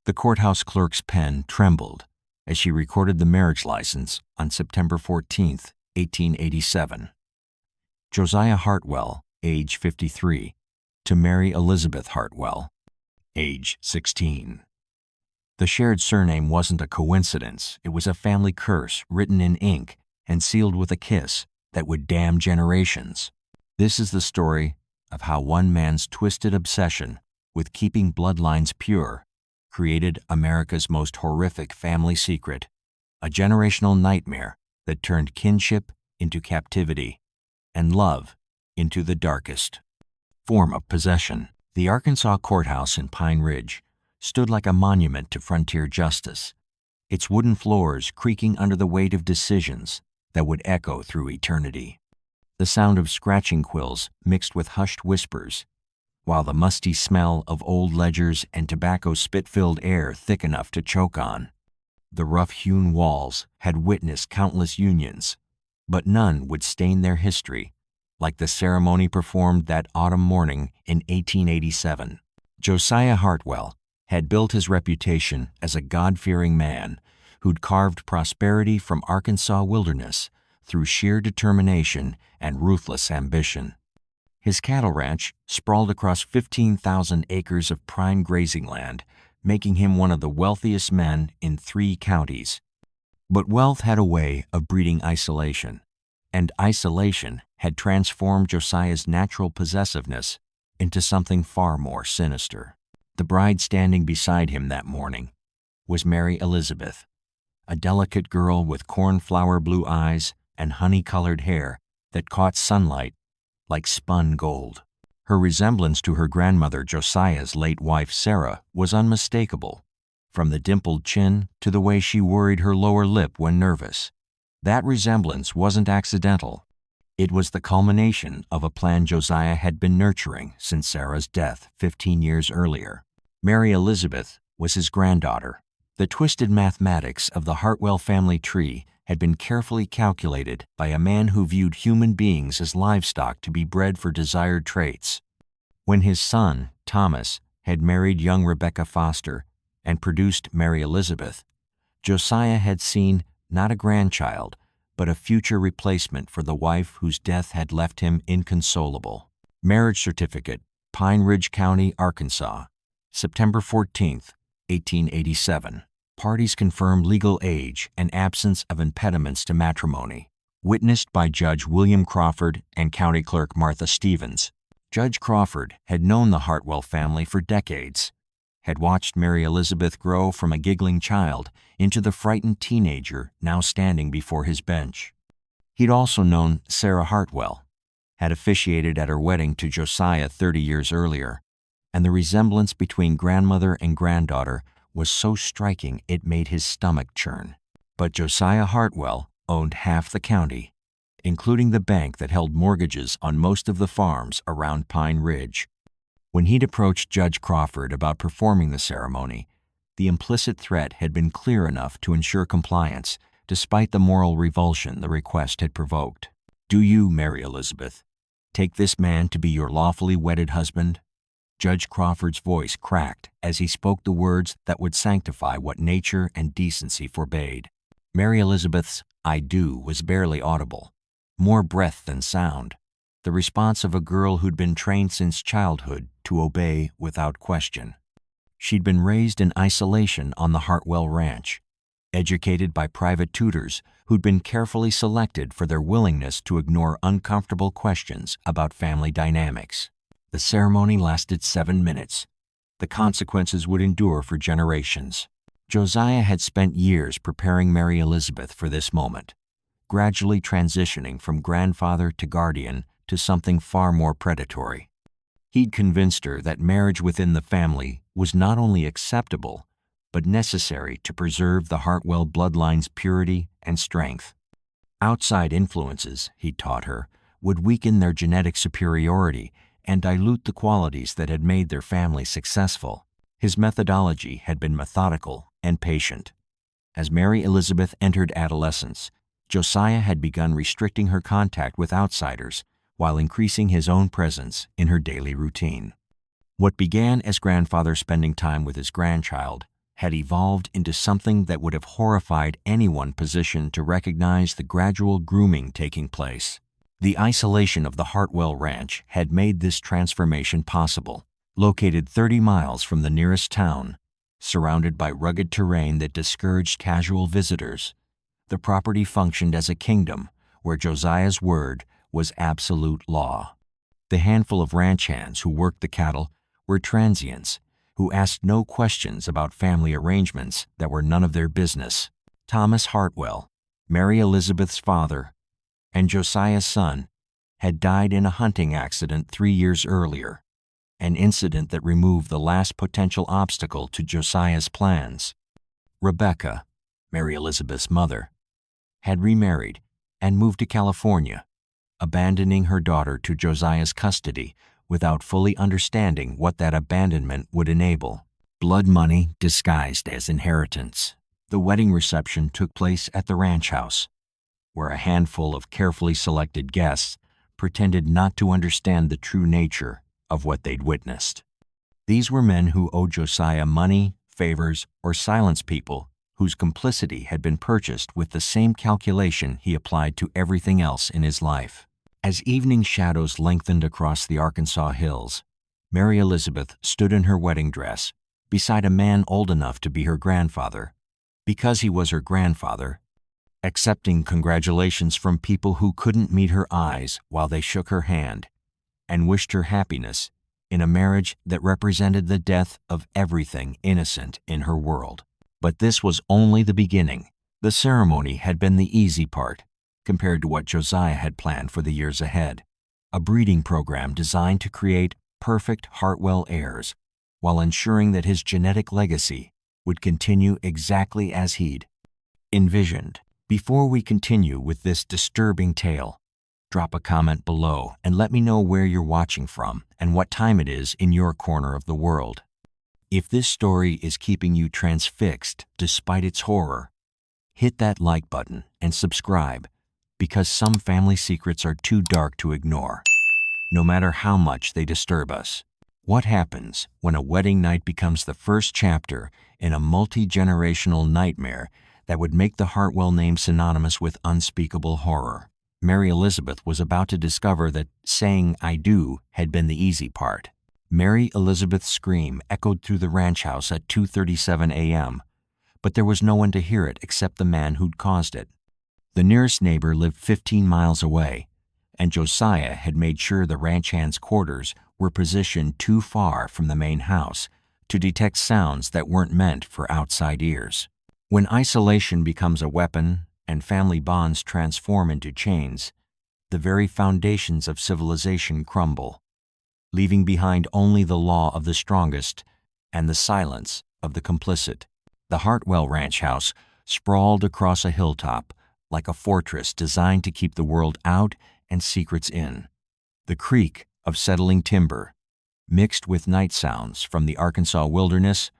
The courthouse clerk's pen trembled as she recorded the marriage license on September 14, 1887. Josiah Hartwell, age 53, to Mary Elizabeth Hartwell, age 16. The shared surname wasn't a coincidence. It was a family curse written in ink and sealed with a kiss that would damn generations. This is the story of how one man's twisted obsession with keeping bloodlines pure created America's most horrific family secret, a generational nightmare that turned kinship into captivity and love into the darkest form of possession. The Arkansas courthouse in Pine Ridge stood like a monument to frontier justice, its wooden floors creaking under the weight of decisions that would echo through eternity. The sound of scratching quills mixed with hushed whispers, while the musty smell of old ledgers and tobacco spit-filled air thick enough to choke on. The rough-hewn walls had witnessed countless unions, but none would stain their history like the ceremony performed that autumn morning in 1887. Josiah Hartwell had built his reputation as a God-fearing man who'd carved prosperity from Arkansas wilderness through sheer determination and ruthless ambition. His cattle ranch sprawled across 15,000 acres of prime grazing land, making him one of the wealthiest men in 3 counties. But wealth had a way of breeding isolation, and isolation had transformed Josiah's natural possessiveness into something far more sinister. The bride standing beside him that morning was Mary Elizabeth, a delicate girl with cornflower blue eyes and honey-colored hair that caught sunlight like spun gold. Her resemblance to her grandmother Josiah's late wife Sarah was unmistakable, from the dimpled chin to the way she worried her lower lip when nervous. That resemblance wasn't accidental. It was the culmination of a plan Josiah had been nurturing since Sarah's death 15 years earlier. Mary Elizabeth was his granddaughter. The twisted mathematics of the Hartwell family tree had been carefully calculated by a man who viewed human beings as livestock to be bred for desired traits. When his son, Thomas, had married young Rebecca Foster and produced Mary Elizabeth, Josiah had seen not a grandchild, but a future replacement for the wife whose death had left him inconsolable. Marriage certificate, Pine Ridge County, Arkansas, September 14, 1887. Parties confirm legal age and absence of impediments to matrimony. Witnessed by Judge William Crawford and County Clerk Martha Stevens. Judge Crawford had known the Hartwell family for decades, had watched Mary Elizabeth grow from a giggling child into the frightened teenager now standing before his bench. He'd also known Sarah Hartwell, had officiated at her wedding to Josiah 30 years earlier, and the resemblance between grandmother and granddaughter was so striking it made his stomach churn. But Josiah Hartwell owned half the county, including the bank that held mortgages on most of the farms around Pine Ridge. When he'd approached Judge Crawford about performing the ceremony, the implicit threat had been clear enough to ensure compliance, despite the moral revulsion the request had provoked. "Do you, Mary Elizabeth, take this man to be your lawfully wedded husband?" Judge Crawford's voice cracked as he spoke the words that would sanctify what nature and decency forbade. Mary Elizabeth's "I do" was barely audible, more breath than sound, the response of a girl who'd been trained since childhood to obey without question. She'd been raised in isolation on the Hartwell ranch, educated by private tutors who'd been carefully selected for their willingness to ignore uncomfortable questions about family dynamics. The ceremony lasted 7 minutes. The consequences would endure for generations. Josiah had spent years preparing Mary Elizabeth for this moment, gradually transitioning from grandfather to guardian to something far more predatory. He'd convinced her that marriage within the family was not only acceptable, but necessary to preserve the Hartwell bloodline's purity and strength. Outside influences, he taught her, would weaken their genetic superiority and dilute the qualities that had made their family successful. His methodology had been methodical and patient. As Mary Elizabeth entered adolescence, Josiah had begun restricting her contact with outsiders while increasing his own presence in her daily routine. What began as grandfather spending time with his grandchild had evolved into something that would have horrified anyone positioned to recognize the gradual grooming taking place. The isolation of the Hartwell Ranch had made this transformation possible. Located 30 miles from the nearest town, surrounded by rugged terrain that discouraged casual visitors, the property functioned as a kingdom where Josiah's word was absolute law. The handful of ranch hands who worked the cattle were transients who asked no questions about family arrangements that were none of their business. Thomas Hartwell, Mary Elizabeth's father, and Josiah's son, had died in a hunting accident 3 years earlier, an incident that removed the last potential obstacle to Josiah's plans. Rebecca, Mary Elizabeth's mother, had remarried and moved to California, abandoning her daughter to Josiah's custody without fully understanding what that abandonment would enable. Blood money disguised as inheritance. The wedding reception took place at the ranch house, where a handful of carefully selected guests pretended not to understand the true nature of what they'd witnessed. These were men who owed Josiah money, favors, or silenced people whose complicity had been purchased with the same calculation he applied to everything else in his life. As evening shadows lengthened across the Arkansas hills, Mary Elizabeth stood in her wedding dress beside a man old enough to be her grandfather, because he was her grandfather, accepting congratulations from people who couldn't meet her eyes while they shook her hand and wished her happiness in a marriage that represented the death of everything innocent in her world. But this was only the beginning. The ceremony had been the easy part compared to what Josiah had planned for the years ahead, a breeding program designed to create perfect Hartwell heirs while ensuring that his genetic legacy would continue exactly as he'd envisioned. Before we continue with this disturbing tale, drop a comment below and let me know where you're watching from and what time it is in your corner of the world. If this story is keeping you transfixed despite its horror, hit that like button and subscribe, because some family secrets are too dark to ignore, no matter how much they disturb us. What happens when a wedding night becomes the first chapter in a multi-generational nightmare that would make the Hartwell name synonymous with unspeakable horror? Mary Elizabeth was about to discover that saying "I do" had been the easy part. Mary Elizabeth's scream echoed through the ranch house at 2:37 a.m., but there was no one to hear it except the man who'd caused it. The nearest neighbor lived 15 miles away, and Josiah had made sure the ranch hand's quarters were positioned too far from the main house to detect sounds that weren't meant for outside ears. When isolation becomes a weapon and family bonds transform into chains, the very foundations of civilization crumble, leaving behind only the law of the strongest and the silence of the complicit. The Hartwell ranch house sprawled across a hilltop like a fortress designed to keep the world out and secrets in. The creak of settling timber, mixed with night sounds from the Arkansas wilderness,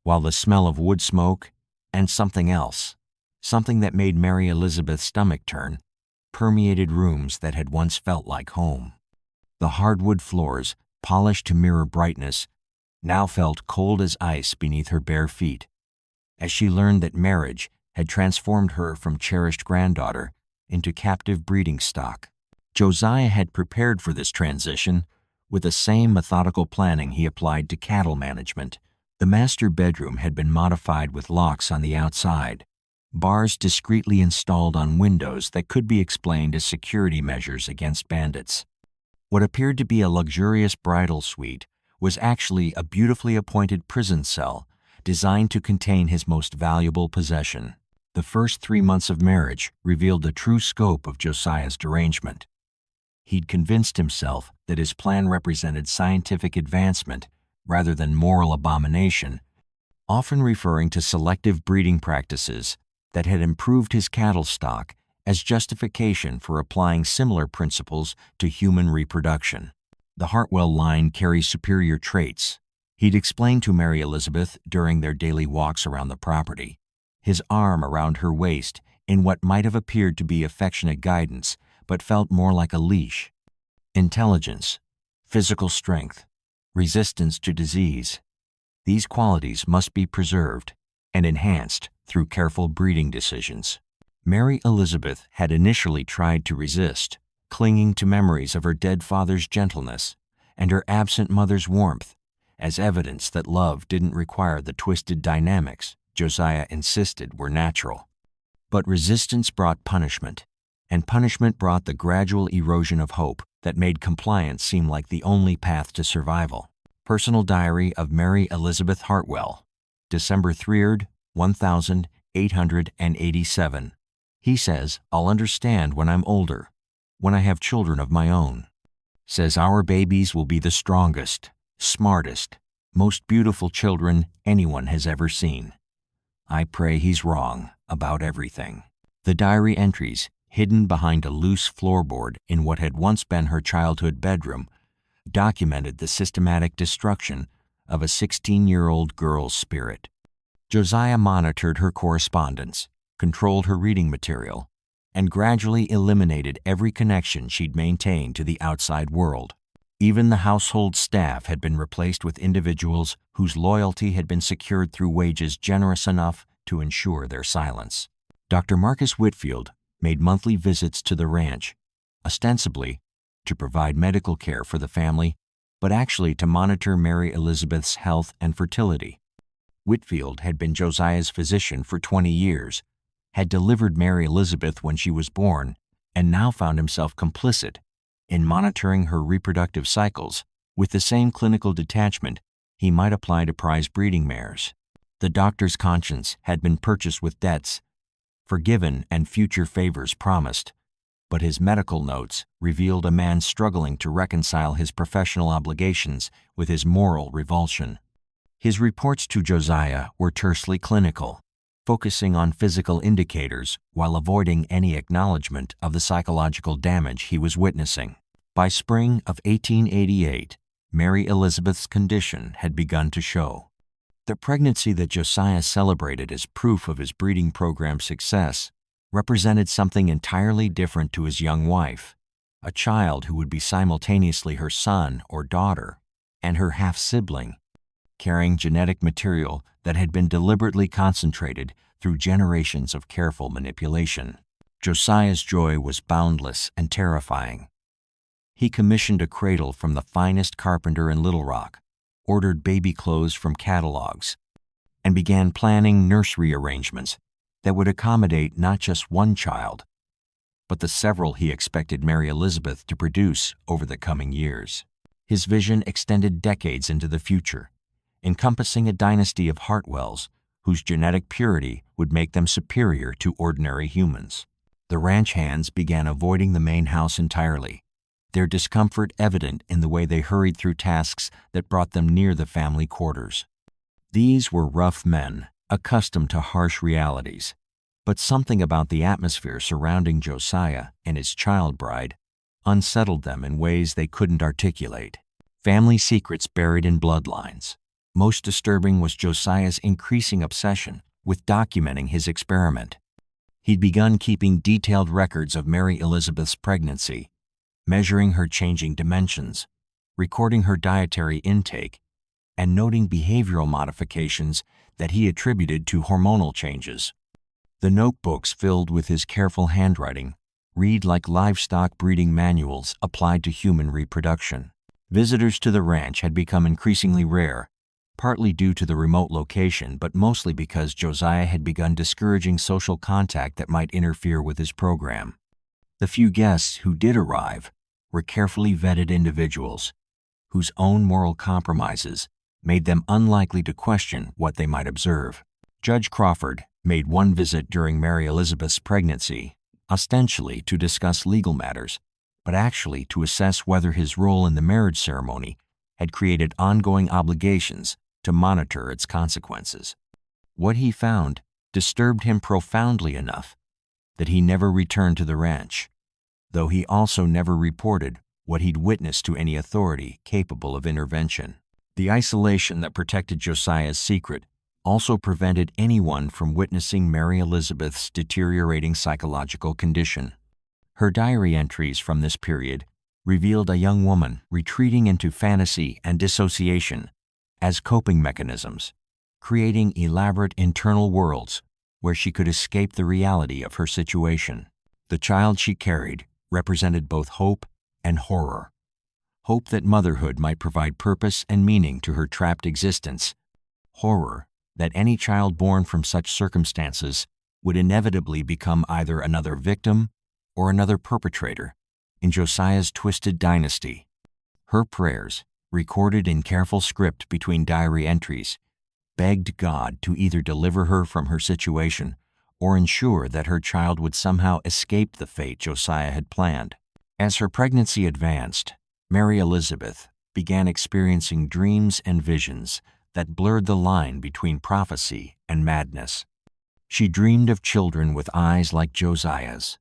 while the smell of wood smoke and something else, something that made Mary Elizabeth's stomach turn, permeated rooms that had once felt like home. The hardwood floors, polished to mirror brightness, now felt cold as ice beneath her bare feet, as she learned that marriage had transformed her from cherished granddaughter into captive breeding stock. Josiah had prepared for this transition with the same methodical planning he applied to cattle management. The master bedroom had been modified with locks on the outside, bars discreetly installed on windows that could be explained as security measures against bandits. What appeared to be a luxurious bridal suite was actually a beautifully appointed prison cell designed to contain his most valuable possession. The first 3 months of marriage revealed the true scope of Josiah's derangement. He'd convinced himself that his plan represented scientific advancement rather than moral abomination, often referring to selective breeding practices that had improved his cattle stock as justification for applying similar principles to human reproduction. The Hartwell line carries superior traits, he'd explained to Mary Elizabeth during their daily walks around the property, his arm around her waist in what might have appeared to be affectionate guidance but felt more like a leash. Intelligence, physical strength, resistance to disease, These qualities must be preserved and enhanced through careful breeding decisions. Mary Elizabeth had initially tried to resist, clinging to memories of her dead father's gentleness and her absent mother's warmth as evidence that love didn't require the twisted dynamics Josiah insisted were natural. But resistance brought punishment, and punishment brought the gradual erosion of hope that made compliance seem like the only path to survival. Personal Diary of Mary Elizabeth Hartwell, December 3rd, 1887. He says, "I'll understand when I'm older, when I have children of my own. Says our babies will be the strongest, smartest, most beautiful children anyone has ever seen. I pray he's wrong about everything." The diary entries, hidden behind a loose floorboard in what had once been her childhood bedroom, documented the systematic destruction of a 16-year-old girl's spirit. Josiah monitored her correspondence, controlled her reading material, and gradually eliminated every connection she'd maintained to the outside world. Even the household staff had been replaced with individuals whose loyalty had been secured through wages generous enough to ensure their silence. Dr. Marcus Whitfield made monthly visits to the ranch, ostensibly to provide medical care for the family, but actually to monitor Mary Elizabeth's health and fertility. Whitfield had been Josiah's physician for 20 years, had delivered Mary Elizabeth when she was born, and now found himself complicit in monitoring her reproductive cycles with the same clinical detachment he might apply to prize breeding mares. The doctor's conscience had been purchased with debts, forgiven and future favors promised, but his medical notes revealed a man struggling to reconcile his professional obligations with his moral revulsion. His reports to Josiah were tersely clinical, focusing on physical indicators while avoiding any acknowledgement of the psychological damage he was witnessing. By spring of 1888, Mary Elizabeth's condition had begun to show. The pregnancy that Josiah celebrated as proof of his breeding program's success represented something entirely different to his young wife, a child who would be simultaneously her son or daughter and her half-sibling, carrying genetic material that had been deliberately concentrated through generations of careful manipulation. Josiah's joy was boundless and terrifying. He commissioned a cradle from the finest carpenter in Little Rock, ordered baby clothes from catalogs, and began planning nursery arrangements that would accommodate not just one child, but the several he expected Mary Elizabeth to produce over the coming years. His vision extended decades into the future, encompassing a dynasty of Hartwells whose genetic purity would make them superior to ordinary humans. The ranch hands began avoiding the main house entirely, their discomfort evident in the way they hurried through tasks that brought them near the family quarters. These were rough men, accustomed to harsh realities, but something about the atmosphere surrounding Josiah and his child bride unsettled them in ways they couldn't articulate. Family secrets buried in bloodlines. Most disturbing was Josiah's increasing obsession with documenting his experiment. He'd begun keeping detailed records of Mary Elizabeth's pregnancy, measuring her changing dimensions, recording her dietary intake, and noting behavioral modifications that he attributed to hormonal changes. The notebooks filled with his careful handwriting read like livestock breeding manuals applied to human reproduction. Visitors to the ranch had become increasingly rare, partly due to the remote location, but mostly because Josiah had begun discouraging social contact that might interfere with his program. The few guests who did arrive were carefully vetted individuals whose own moral compromises made them unlikely to question what they might observe. Judge Crawford made one visit during Mary Elizabeth's pregnancy, ostensibly to discuss legal matters, but actually to assess whether his role in the marriage ceremony had created ongoing obligations to monitor its consequences. What he found disturbed him profoundly enough that he never returned to the ranch, though he also never reported what he'd witnessed to any authority capable of intervention. The isolation that protected Josiah's secret also prevented anyone from witnessing Mary Elizabeth's deteriorating psychological condition. Her diary entries from this period revealed a young woman retreating into fantasy and dissociation as coping mechanisms, creating elaborate internal worlds where she could escape the reality of her situation. The child she carried represented both hope and horror. Hope that motherhood might provide purpose and meaning to her trapped existence. Horror that any child born from such circumstances would inevitably become either another victim or another perpetrator in Josiah's twisted dynasty. Her prayers, recorded in careful script between diary entries, begged God to either deliver her from her situation or ensure that her child would somehow escape the fate Josiah had planned. As her pregnancy advanced, Mary Elizabeth began experiencing dreams and visions that blurred the line between prophecy and madness. She dreamed of children with eyes like Josiah's,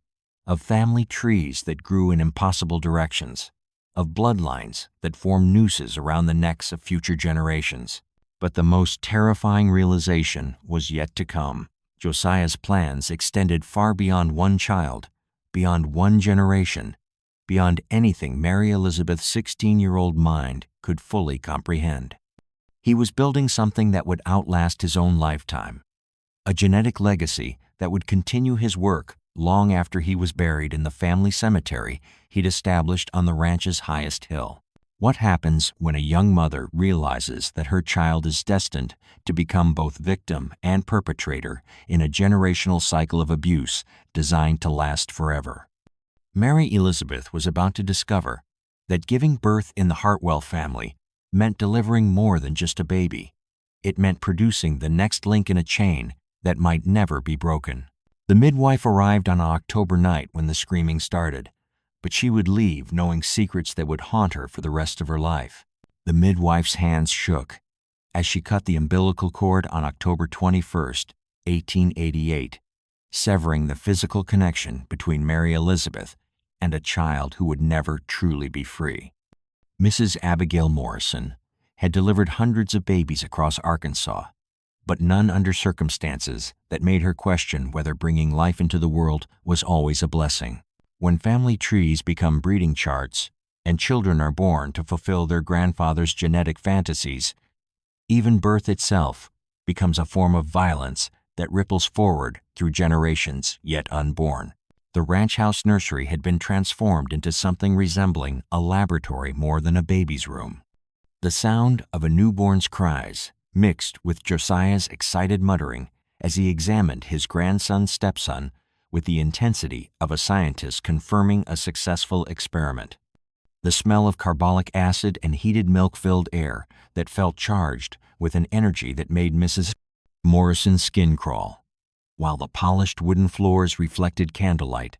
of family trees that grew in impossible directions, of bloodlines that formed nooses around the necks of future generations. But the most terrifying realization was yet to come. Josiah's plans extended far beyond one child, beyond one generation, beyond anything Mary Elizabeth's 16-year-old mind could fully comprehend. He was building something that would outlast his own lifetime, a genetic legacy that would continue his work long after he was buried in the family cemetery he'd established on the ranch's highest hill. What happens when a young mother realizes that her child is destined to become both victim and perpetrator in a generational cycle of abuse designed to last forever? Mary Elizabeth was about to discover that giving birth in the Hartwell family meant delivering more than just a baby. It meant producing the next link in a chain that might never be broken. The midwife arrived on an October night when the screaming started, but she would leave knowing secrets that would haunt her for the rest of her life. The midwife's hands shook as she cut the umbilical cord on October 21st, 1888, severing the physical connection between Mary Elizabeth and a child who would never truly be free. Mrs. Abigail Morrison had delivered hundreds of babies across Arkansas, but none under circumstances that made her question whether bringing life into the world was always a blessing. When family trees become breeding charts and children are born to fulfill their grandfather's genetic fantasies, even birth itself becomes a form of violence that ripples forward through generations yet unborn. The ranch house nursery had been transformed into something resembling a laboratory more than a baby's room. The sound of a newborn's cries mixed with Josiah's excited muttering as he examined his grandson's stepson with the intensity of a scientist confirming a successful experiment. The smell of carbolic acid and heated milk-filled air that felt charged with an energy that made Mrs. Morrison's skin crawl, while the polished wooden floors reflected candlelight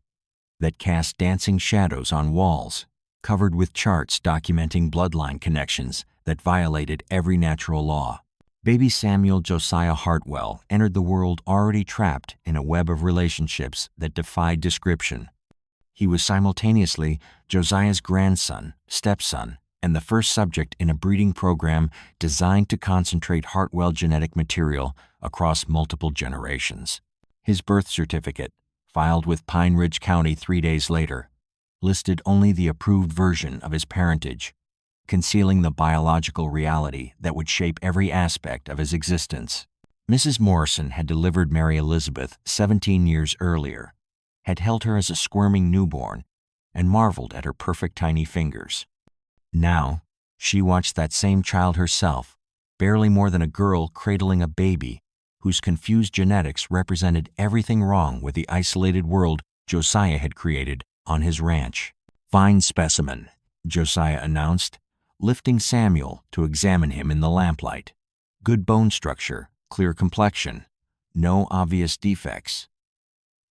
that cast dancing shadows on walls covered with charts documenting bloodline connections that violated every natural law. Baby Samuel Josiah Hartwell entered the world already trapped in a web of relationships that defied description. He was simultaneously Josiah's grandson, stepson, and the first subject in a breeding program designed to concentrate Hartwell genetic material across multiple generations. His birth certificate, filed with Pine Ridge County 3 days later, listed only the approved version of his parentage, concealing the biological reality that would shape every aspect of his existence. Mrs. Morrison had delivered Mary Elizabeth 17 years earlier, had held her as a squirming newborn, and marveled at her perfect tiny fingers. Now, she watched that same child herself, barely more than a girl cradling a baby whose confused genetics represented everything wrong with the isolated world Josiah had created on his ranch. "Fine specimen," Josiah announced, lifting Samuel to examine him in the lamplight. "Good bone structure, clear complexion, no obvious defects."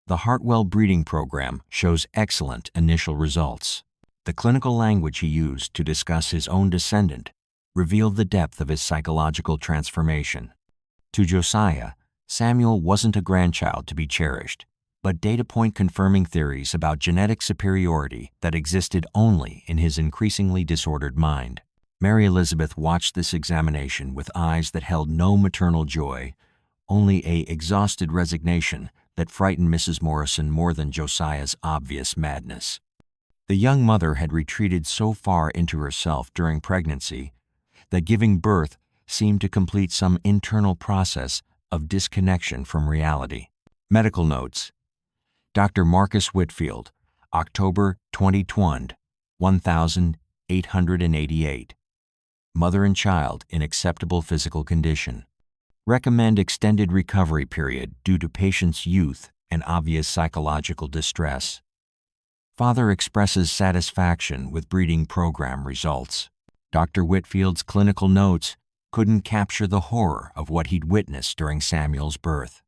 The Hartwell breeding program shows excellent initial results. The clinical language he used to discuss his own descendant revealed the depth of his psychological transformation. To Josiah, Samuel wasn't a grandchild to be cherished, but data point confirming theories about genetic superiority that existed only in his increasingly disordered mind. Mary Elizabeth watched this examination with eyes that held no maternal joy, only an exhausted resignation that frightened Mrs. Morrison more than Josiah's obvious madness. The young mother had retreated so far into herself during pregnancy that giving birth seemed to complete some internal process of disconnection from reality. Medical notes. Dr. Marcus Whitfield, October 2020, 1888. Mother and child in acceptable physical condition. Recommend extended recovery period due to patient's youth and obvious psychological distress. Father expresses satisfaction with breeding program results. Dr. Whitfield's clinical notes couldn't capture the horror of what he'd witnessed during Samuel's birth.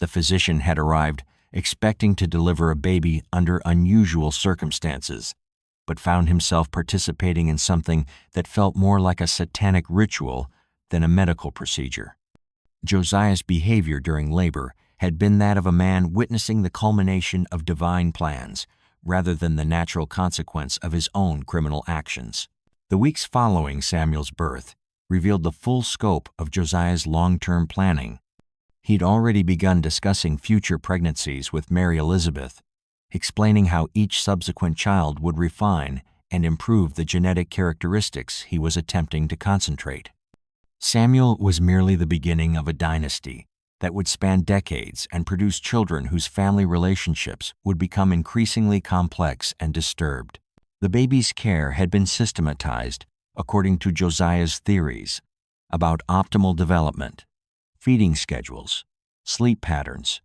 The physician had arrived expecting to deliver a baby under unusual circumstances, but found himself participating in something that felt more like a satanic ritual than a medical procedure. Josiah's behavior during labor had been that of a man witnessing the culmination of divine plans, rather than the natural consequence of his own criminal actions. The weeks following Samuel's birth revealed the full scope of Josiah's long-term planning. He'd already begun discussing future pregnancies with Mary Elizabeth, explaining how each subsequent child would refine and improve the genetic characteristics he was attempting to concentrate. Samuel was merely the beginning of a dynasty that would span decades and produce children whose family relationships would become increasingly complex and disturbed. The baby's care had been systematized according to Josiah's theories about optimal development, feeding schedules, sleep patterns.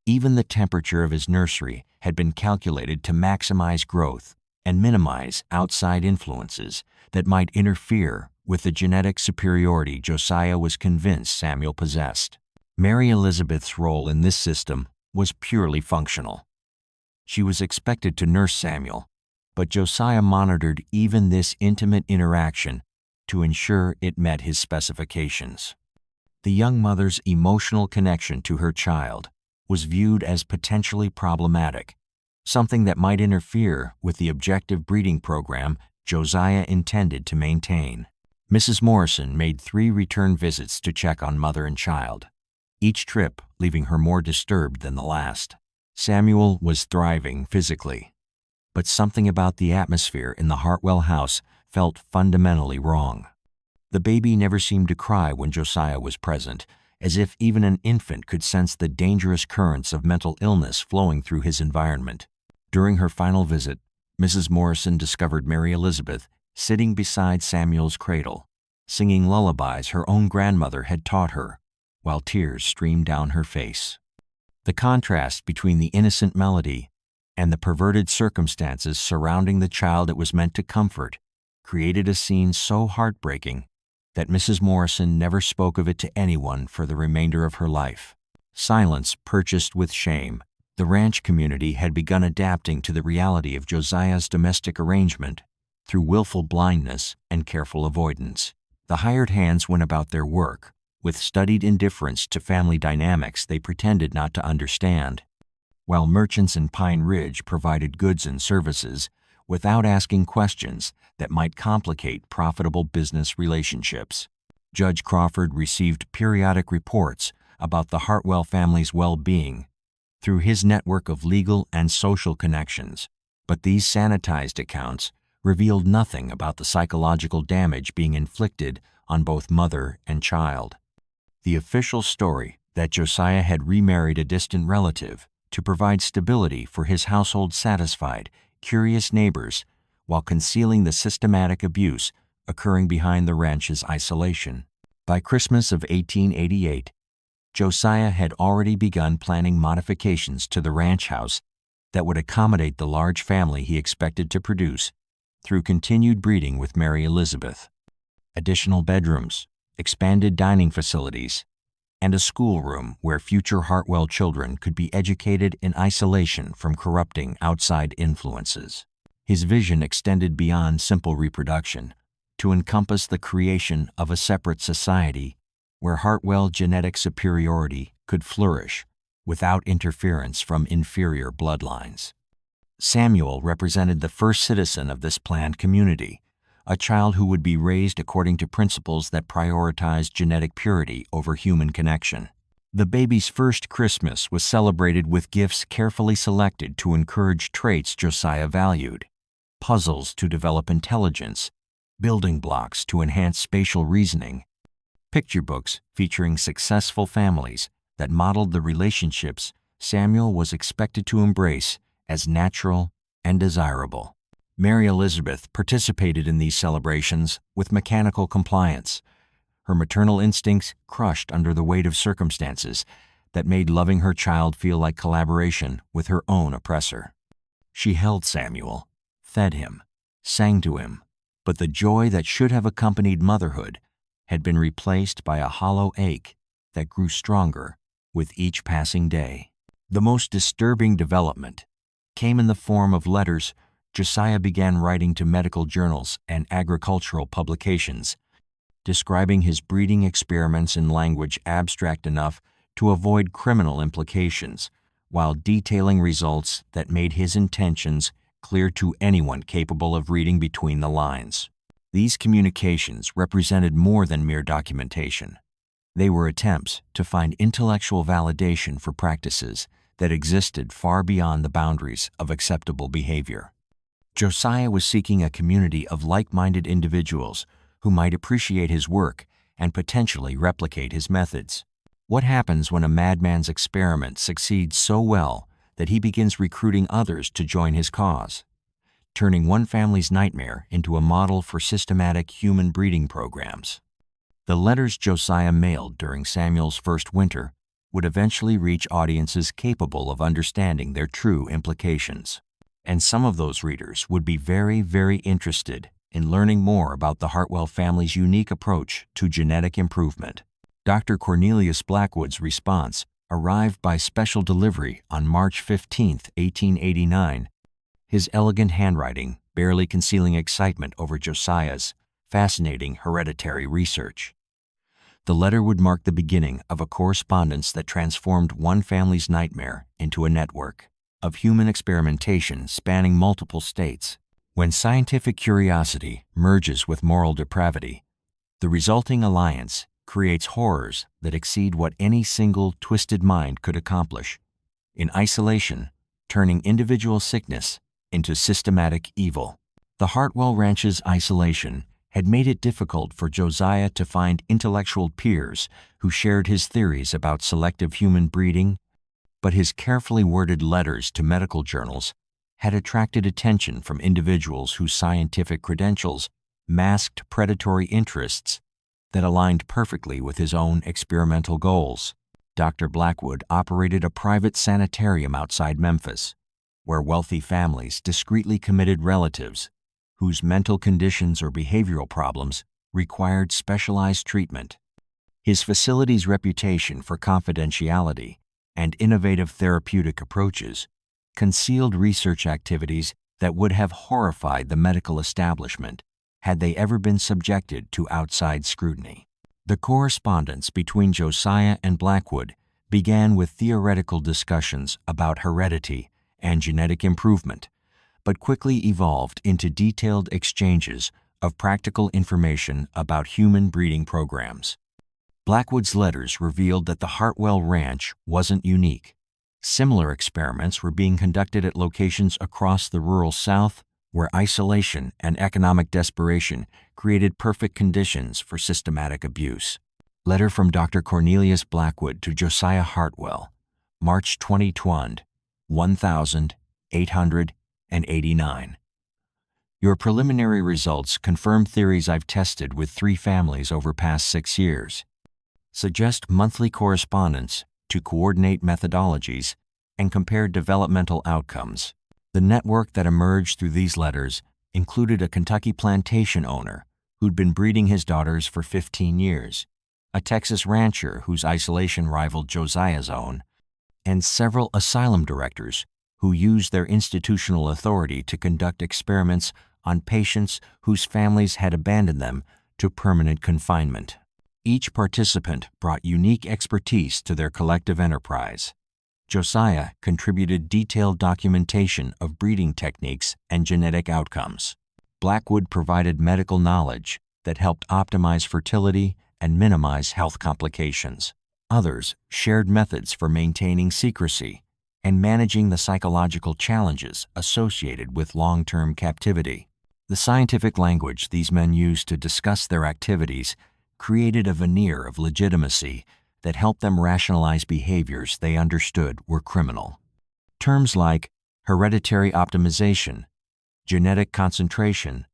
Even the temperature of his nursery had been calculated to maximize growth and minimize outside influences that might interfere with the genetic superiority Josiah was convinced Samuel possessed. Mary Elizabeth's role in this system was purely functional. She was expected to nurse Samuel, but Josiah monitored even this intimate interaction to ensure it met his specifications. The young mother's emotional connection to her child was viewed as potentially problematic, something that might interfere with the objective breeding program Josiah intended to maintain. Mrs. Morrison made 3 return visits to check on mother and child, each trip leaving her more disturbed than the last. Samuel was thriving physically, but something about the atmosphere in the Hartwell house felt fundamentally wrong. The baby never seemed to cry when Josiah was present, as if even an infant could sense the dangerous currents of mental illness flowing through his environment. During her final visit, Mrs. Morrison discovered Mary Elizabeth sitting beside Samuel's cradle, singing lullabies her own grandmother had taught her, while tears streamed down her face. The contrast between the innocent melody and the perverted circumstances surrounding the child it was meant to comfort created a scene so heartbreaking that Mrs. Morrison never spoke of it to anyone for the remainder of her life. Silence purchased with shame, the ranch community had begun adapting to the reality of Josiah's domestic arrangement through willful blindness and careful avoidance. The hired hands went about their work with studied indifference to family dynamics they pretended not to understand, while merchants in Pine Ridge provided goods and services without asking questions that might complicate profitable business relationships. Judge Crawford received periodic reports about the Hartwell family's well-being through his network of legal and social connections, but these sanitized accounts revealed nothing about the psychological damage being inflicted on both mother and child. The official story that Josiah had remarried a distant relative to provide stability for his household satisfied curious neighbors while concealing the systematic abuse occurring behind the ranch's isolation. By Christmas of 1888, Josiah had already begun planning modifications to the ranch house that would accommodate the large family he expected to produce through continued breeding with Mary Elizabeth. Additional bedrooms, expanded dining facilities, and a schoolroom where future Hartwell children could be educated in isolation from corrupting outside influences. His vision extended beyond simple reproduction to encompass the creation of a separate society where Hartwell genetic superiority could flourish without interference from inferior bloodlines. Samuel represented the first citizen of this planned community, a child who would be raised according to principles that prioritized genetic purity over human connection. The baby's first Christmas was celebrated with gifts carefully selected to encourage traits Josiah valued: puzzles to develop intelligence, building blocks to enhance spatial reasoning, picture books featuring successful families that modeled the relationships Samuel was expected to embrace as natural and desirable. Mary Elizabeth participated in these celebrations with mechanical compliance, her maternal instincts crushed under the weight of circumstances that made loving her child feel like collaboration with her own oppressor. She held Samuel, fed him, sang to him, but the joy that should have accompanied motherhood had been replaced by a hollow ache that grew stronger with each passing day. The most disturbing development came in the form of letters Josiah began writing to medical journals and agricultural publications, describing his breeding experiments in language abstract enough to avoid criminal implications, while detailing results that made his intentions clear to anyone capable of reading between the lines. These communications represented more than mere documentation. They were attempts to find intellectual validation for practices that existed far beyond the boundaries of acceptable behavior. Josiah was seeking a community of like-minded individuals who might appreciate his work and potentially replicate his methods. What happens when a madman's experiment succeeds so well that he begins recruiting others to join his cause, turning one family's nightmare into a model for systematic human breeding programs? The letters Josiah mailed during Samuel's first winter would eventually reach audiences capable of understanding their true implications. And some of those readers would be very, very interested in learning more about the Hartwell family's unique approach to genetic improvement. Dr. Cornelius Blackwood's response arrived by special delivery on March 15, 1889, his elegant handwriting barely concealing excitement over Josiah's fascinating hereditary research. The letter would mark the beginning of a correspondence that transformed one family's nightmare into a network of human experimentation spanning multiple states. When scientific curiosity merges with moral depravity, the resulting alliance creates horrors that exceed what any single twisted mind could accomplish. In isolation, turning individual sickness into systematic evil. The Hartwell Ranch's isolation had made it difficult for Josiah to find intellectual peers who shared his theories about selective human breeding, but his carefully worded letters to medical journals had attracted attention from individuals whose scientific credentials masked predatory interests that aligned perfectly with his own experimental goals. Dr. Blackwood operated a private sanitarium outside Memphis, where wealthy families discreetly committed relatives whose mental conditions or behavioral problems required specialized treatment. His facility's reputation for confidentiality and innovative therapeutic approaches concealed research activities that would have horrified the medical establishment had they ever been subjected to outside scrutiny. The correspondence between Josiah and Blackwood began with theoretical discussions about heredity and genetic improvement, but quickly evolved into detailed exchanges of practical information about human breeding programs. Blackwood's letters revealed that the Hartwell Ranch wasn't unique. Similar experiments were being conducted at locations across the rural South, where isolation and economic desperation created perfect conditions for systematic abuse. Letter from Dr. Cornelius Blackwood to Josiah Hartwell, March 2020, 1889. Your preliminary results confirm theories I've tested with 3 families over past 6 years. Suggest monthly correspondence to coordinate methodologies and compare developmental outcomes. The network that emerged through these letters included a Kentucky plantation owner who'd been breeding his daughters for 15 years, a Texas rancher whose isolation rivaled Josiah's own, and several asylum directors who used their institutional authority to conduct experiments on patients whose families had abandoned them to permanent confinement. Each participant brought unique expertise to their collective enterprise. Josiah contributed detailed documentation of breeding techniques and genetic outcomes. Blackwood provided medical knowledge that helped optimize fertility and minimize health complications. Others shared methods for maintaining secrecy and managing the psychological challenges associated with long-term captivity. The scientific language these men used to discuss their activities created a veneer of legitimacy that helped them rationalize behaviors they understood were criminal. Terms like hereditary optimization, genetic concentration,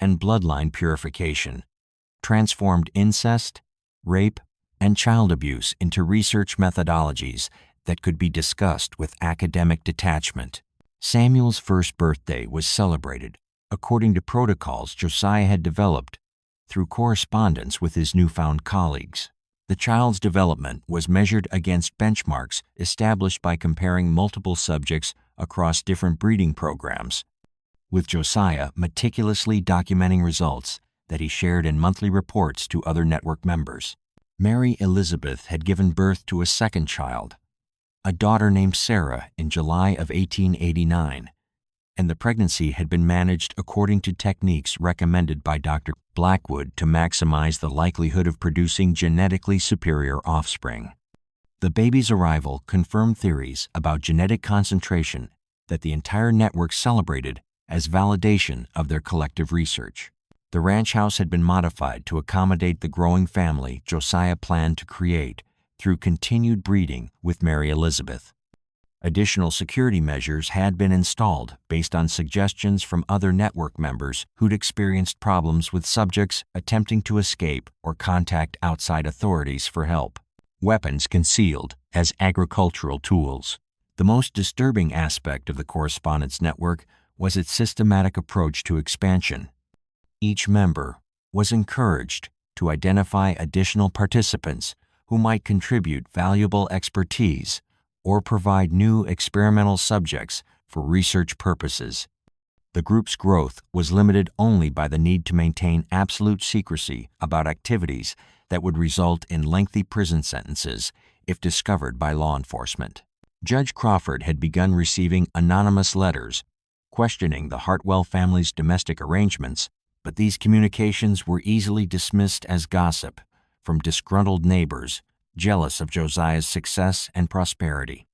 and bloodline purification transformed incest, rape, and child abuse into research methodologies that could be discussed with academic detachment. Samuel's first birthday was celebrated according to protocols Josiah had developed through correspondence with his newfound colleagues. The child's development was measured against benchmarks established by comparing multiple subjects across different breeding programs, with Josiah meticulously documenting results that he shared in monthly reports to other network members. Mary Elizabeth had given birth to a second child, a daughter named Sarah, in July of 1889, and the pregnancy had been managed according to techniques recommended by Dr. Blackwood to maximize the likelihood of producing genetically superior offspring. The baby's arrival confirmed theories about genetic concentration that the entire network celebrated as validation of their collective research. The ranch house had been modified to accommodate the growing family Josiah planned to create through continued breeding with Mary Elizabeth. Additional security measures had been installed based on suggestions from other network members who'd experienced problems with subjects attempting to escape or contact outside authorities for help. Weapons concealed as agricultural tools. The most disturbing aspect of the correspondence network was its systematic approach to expansion. Each member was encouraged to identify additional participants who might contribute valuable expertise or provide new experimental subjects for research purposes. The group's growth was limited only by the need to maintain absolute secrecy about activities that would result in lengthy prison sentences if discovered by law enforcement. Judge Crawford had begun receiving anonymous letters questioning the Hartwell family's domestic arrangements, but these communications were easily dismissed as gossip from disgruntled neighbors jealous of Josiah's success and prosperity.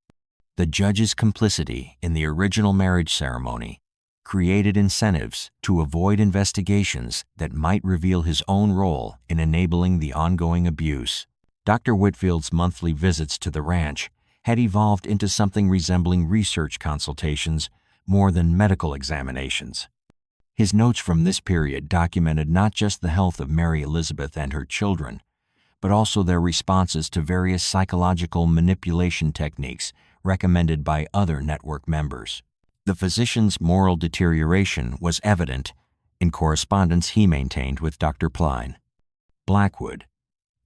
The judge's complicity in the original marriage ceremony created incentives to avoid investigations that might reveal his own role in enabling the ongoing abuse. Dr. Whitfield's monthly visits to the ranch had evolved into something resembling research consultations more than medical examinations. His notes from this period documented not just the health of Mary Elizabeth and her children, but also their responses to various psychological manipulation techniques recommended by other network members. The physician's moral deterioration was evident in correspondence he maintained with Dr. Pline. Blackwood,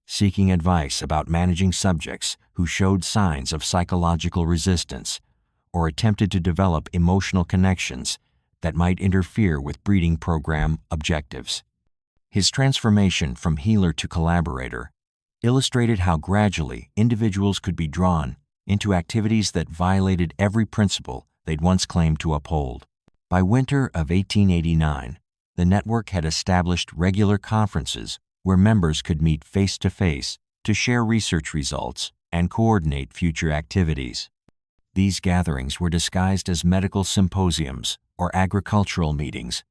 seeking advice about managing subjects who showed signs of psychological resistance or attempted to develop emotional connections that might interfere with breeding program objectives. His transformation from healer to collaborator illustrated how gradually individuals could be drawn into activities that violated every principle they'd once claimed to uphold. By winter of 1889, the network had established regular conferences where members could meet face-to-face to share research results and coordinate future activities. These gatherings were disguised as medical symposiums or agricultural meetings,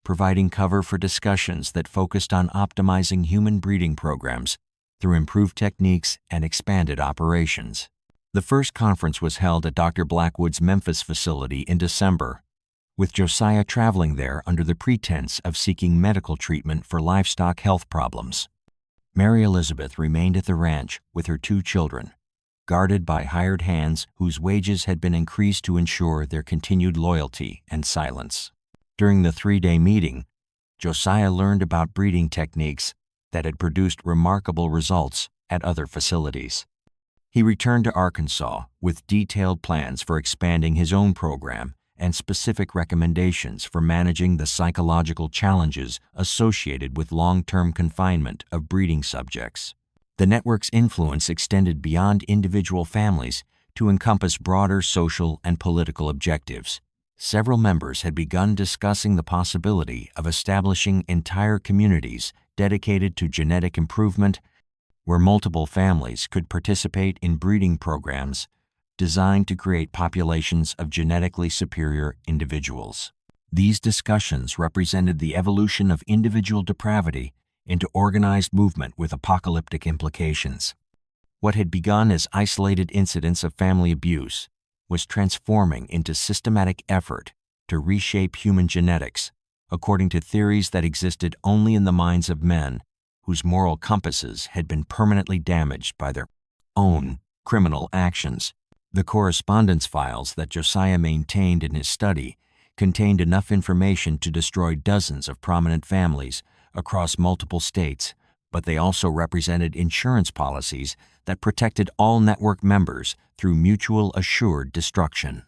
providing cover for discussions that focused on optimizing human breeding programs through improved techniques and expanded operations. The first conference was held at Dr. Blackwood's Memphis facility in December, with Josiah traveling there under the pretense of seeking medical treatment for livestock health problems. Mary Elizabeth remained at the ranch with her 2 children, guarded by hired hands whose wages had been increased to ensure their continued loyalty and silence. During the 3-day meeting, Josiah learned about breeding techniques that had produced remarkable results at other facilities. He returned to Arkansas with detailed plans for expanding his own program and specific recommendations for managing the psychological challenges associated with long-term confinement of breeding subjects. The network's influence extended beyond individual families to encompass broader social and political objectives. Several members had begun discussing the possibility of establishing entire communities dedicated to genetic improvement, where multiple families could participate in breeding programs designed to create populations of genetically superior individuals. These discussions represented the evolution of individual depravity into organized movement with apocalyptic implications. What had begun as isolated incidents of family abuse was transforming into systematic effort to reshape human genetics according to theories that existed only in the minds of men whose moral compasses had been permanently damaged by their own criminal actions. The correspondence files that Josiah maintained in his study contained enough information to destroy dozens of prominent families across multiple states, but they also represented insurance policies that protected all network members through mutual assured destruction.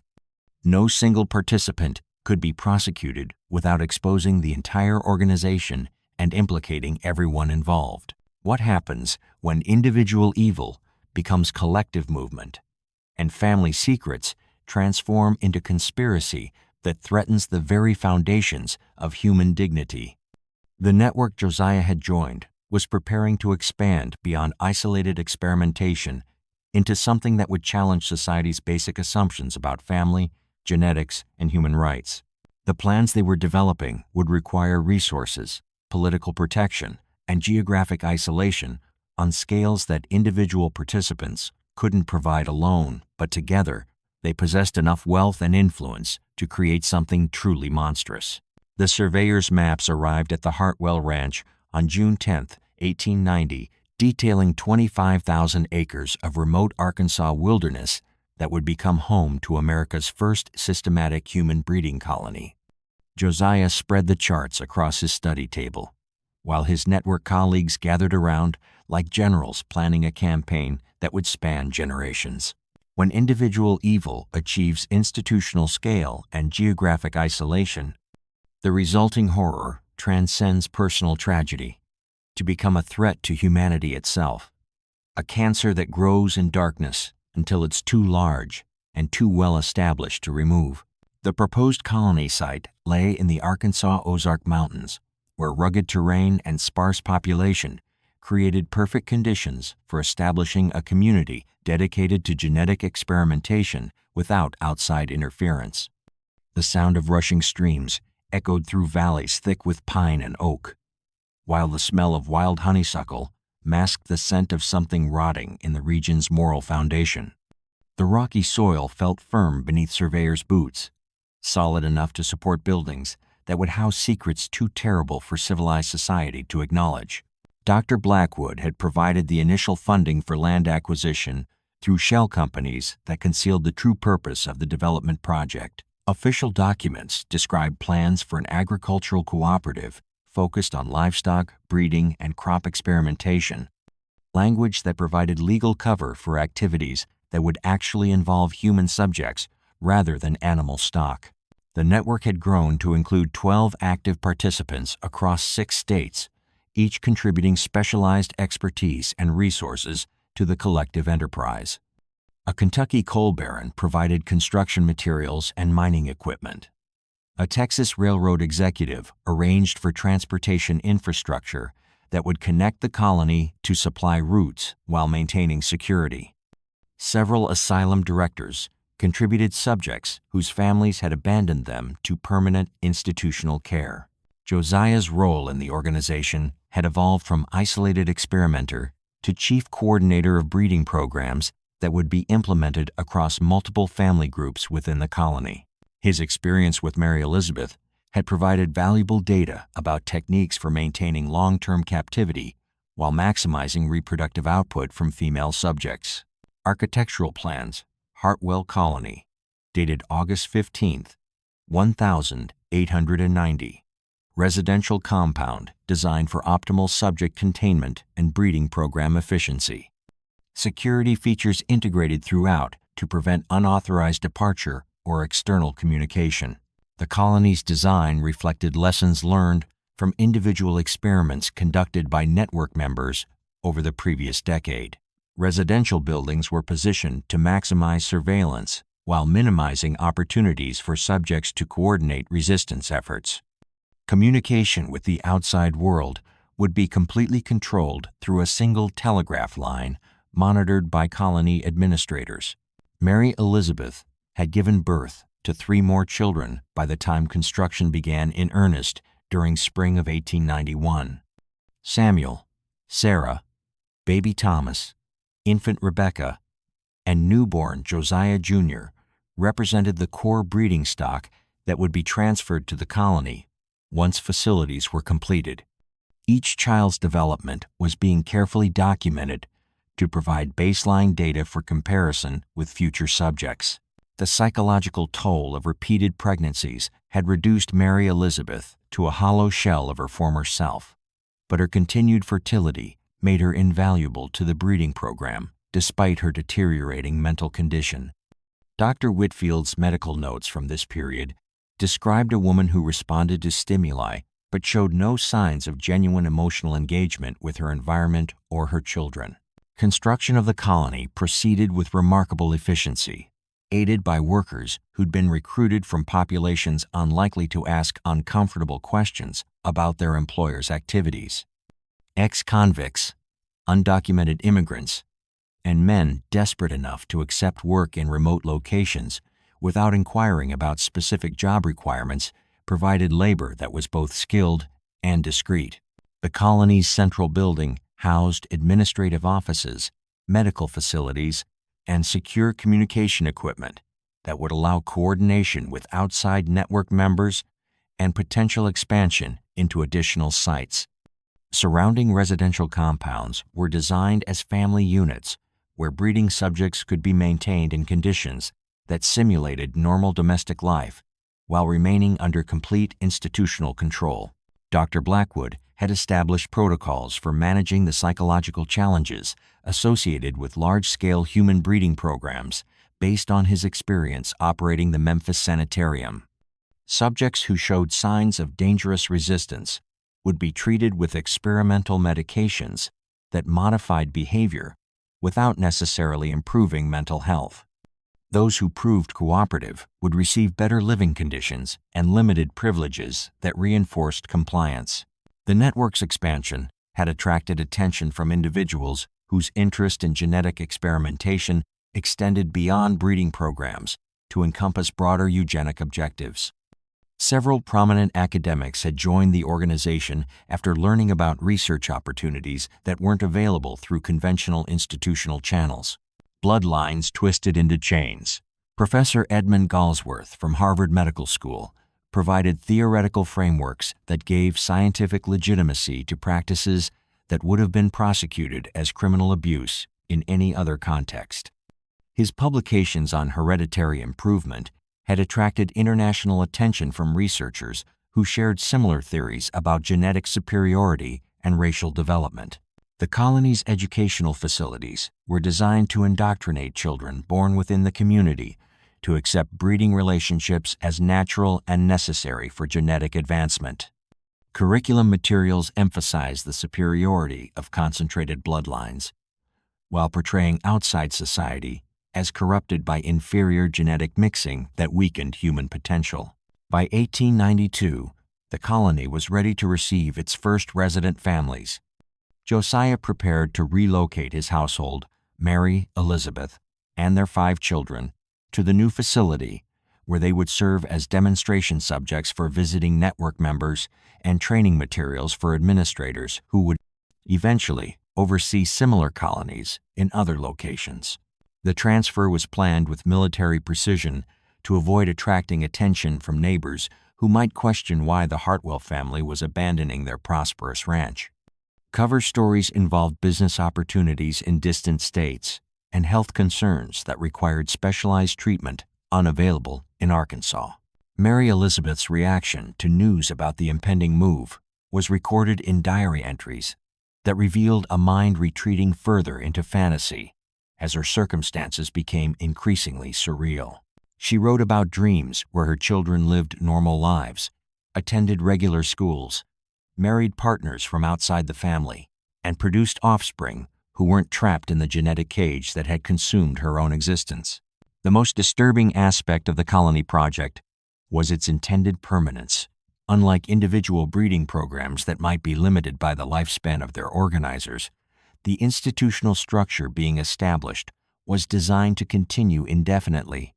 No single participant could be prosecuted without exposing the entire organization and implicating everyone involved. What happens when individual evil becomes collective movement, and family secrets transform into conspiracy that threatens the very foundations of human dignity? The network Josiah had joined was preparing to expand beyond isolated experimentation into something that would challenge society's basic assumptions about family, genetics, and human rights. The plans they were developing would require resources, political protection, and geographic isolation on scales that individual participants couldn't provide alone, but together they possessed enough wealth and influence to create something truly monstrous. The surveyor's maps arrived at the Hartwell Ranch on June 10, 1890, detailing 25,000 acres of remote Arkansas wilderness that would become home to America's first systematic human breeding colony. Josiah spread the charts across his study table, while his network colleagues gathered around like generals planning a campaign that would span generations. When individual evil achieves institutional scale and geographic isolation, the resulting horror transcends personal tragedy to become a threat to humanity itself, a cancer that grows in darkness until it's too large and too well established to remove. The proposed colony site lay in the Arkansas Ozark Mountains, where rugged terrain and sparse population created perfect conditions for establishing a community dedicated to genetic experimentation without outside interference. The sound of rushing streams echoed through valleys thick with pine and oak, while the smell of wild honeysuckle masked the scent of something rotting in the region's moral foundation. The rocky soil felt firm beneath surveyors' boots, solid enough to support buildings that would house secrets too terrible for civilized society to acknowledge. Dr. Blackwood had provided the initial funding for land acquisition through shell companies that concealed the true purpose of the development project. Official documents described plans for an agricultural cooperative focused on livestock, breeding, and crop experimentation, language that provided legal cover for activities that would actually involve human subjects rather than animal stock. The network had grown to include 12 active participants across 6 states, each contributing specialized expertise and resources to the collective enterprise. A Kentucky coal baron provided construction materials and mining equipment. A Texas railroad executive arranged for transportation infrastructure that would connect the colony to supply routes while maintaining security. Several asylum directors contributed subjects whose families had abandoned them to permanent institutional care. Josiah's role in the organization had evolved from isolated experimenter to chief coordinator of breeding programs that would be implemented across multiple family groups within the colony. His experience with Mary Elizabeth had provided valuable data about techniques for maintaining long-term captivity while maximizing reproductive output from female subjects. Architectural plans, Hartwell Colony, dated August 15, 1890. Residential compound designed for optimal subject containment and breeding program efficiency. Security features integrated throughout to prevent unauthorized departure or external communication. The colony's design reflected lessons learned from individual experiments conducted by network members over the previous decade. Residential buildings were positioned to maximize surveillance while minimizing opportunities for subjects to coordinate resistance efforts. Communication with the outside world would be completely controlled through a single telegraph line monitored by colony administrators. Mary Elizabeth had given birth to 3 more children by the time construction began in earnest during spring of 1891. Samuel, Sarah, baby Thomas, infant Rebecca, and newborn Josiah Jr. represented the core breeding stock that would be transferred to the colony once facilities were completed. Each child's development was being carefully documented to provide baseline data for comparison with future subjects. The psychological toll of repeated pregnancies had reduced Mary Elizabeth to a hollow shell of her former self, but her continued fertility made her invaluable to the breeding program despite her deteriorating mental condition. Dr. Whitfield's medical notes from this period described a woman who responded to stimuli but showed no signs of genuine emotional engagement with her environment or her children. Construction of the colony proceeded with remarkable efficiency, aided by workers who'd been recruited from populations unlikely to ask uncomfortable questions about their employer's activities. Ex-convicts, undocumented immigrants, and men desperate enough to accept work in remote locations without inquiring about specific job requirements provided labor that was both skilled and discreet. The colony's central building housed administrative offices, medical facilities, and secure communication equipment that would allow coordination with outside network members and potential expansion into additional sites. Surrounding residential compounds were designed as family units where breeding subjects could be maintained in conditions that simulated normal domestic life while remaining under complete institutional control. Dr. Blackwood had established protocols for managing the psychological challenges associated with large-scale human breeding programs based on his experience operating the Memphis Sanitarium. Subjects who showed signs of dangerous resistance would be treated with experimental medications that modified behavior without necessarily improving mental health. Those who proved cooperative would receive better living conditions and limited privileges that reinforced compliance. The network's expansion had attracted attention from individuals whose interest in genetic experimentation extended beyond breeding programs to encompass broader eugenic objectives. Several prominent academics had joined the organization after learning about research opportunities that weren't available through conventional institutional channels. Bloodlines twisted into chains. Professor Edmund Galsworth from Harvard Medical School provided theoretical frameworks that gave scientific legitimacy to practices that would have been prosecuted as criminal abuse in any other context. His publications on hereditary improvement had attracted international attention from researchers who shared similar theories about genetic superiority and racial development. The colony's educational facilities were designed to indoctrinate children born within the community to accept breeding relationships as natural and necessary for genetic advancement. Curriculum materials emphasized the superiority of concentrated bloodlines, while portraying outside society as corrupted by inferior genetic mixing that weakened human potential. By 1892, the colony was ready to receive its first resident families. Josiah prepared to relocate his household, Mary Elizabeth, and their 5 children, to the new facility, where they would serve as demonstration subjects for visiting network members and training materials for administrators who would eventually oversee similar colonies in other locations. The transfer was planned with military precision to avoid attracting attention from neighbors who might question why the Hartwell family was abandoning their prosperous ranch. Cover stories involved business opportunities in distant states and health concerns that required specialized treatment unavailable in Arkansas. Mary Elizabeth's reaction to news about the impending move was recorded in diary entries that revealed a mind retreating further into fantasy as her circumstances became increasingly surreal. She wrote about dreams where her children lived normal lives, attended regular schools, married partners from outside the family, and produced offspring who weren't trapped in the genetic cage that had consumed her own existence. The most disturbing aspect of the colony project was its intended permanence. Unlike individual breeding programs that might be limited by the lifespan of their organizers, the institutional structure being established was designed to continue indefinitely,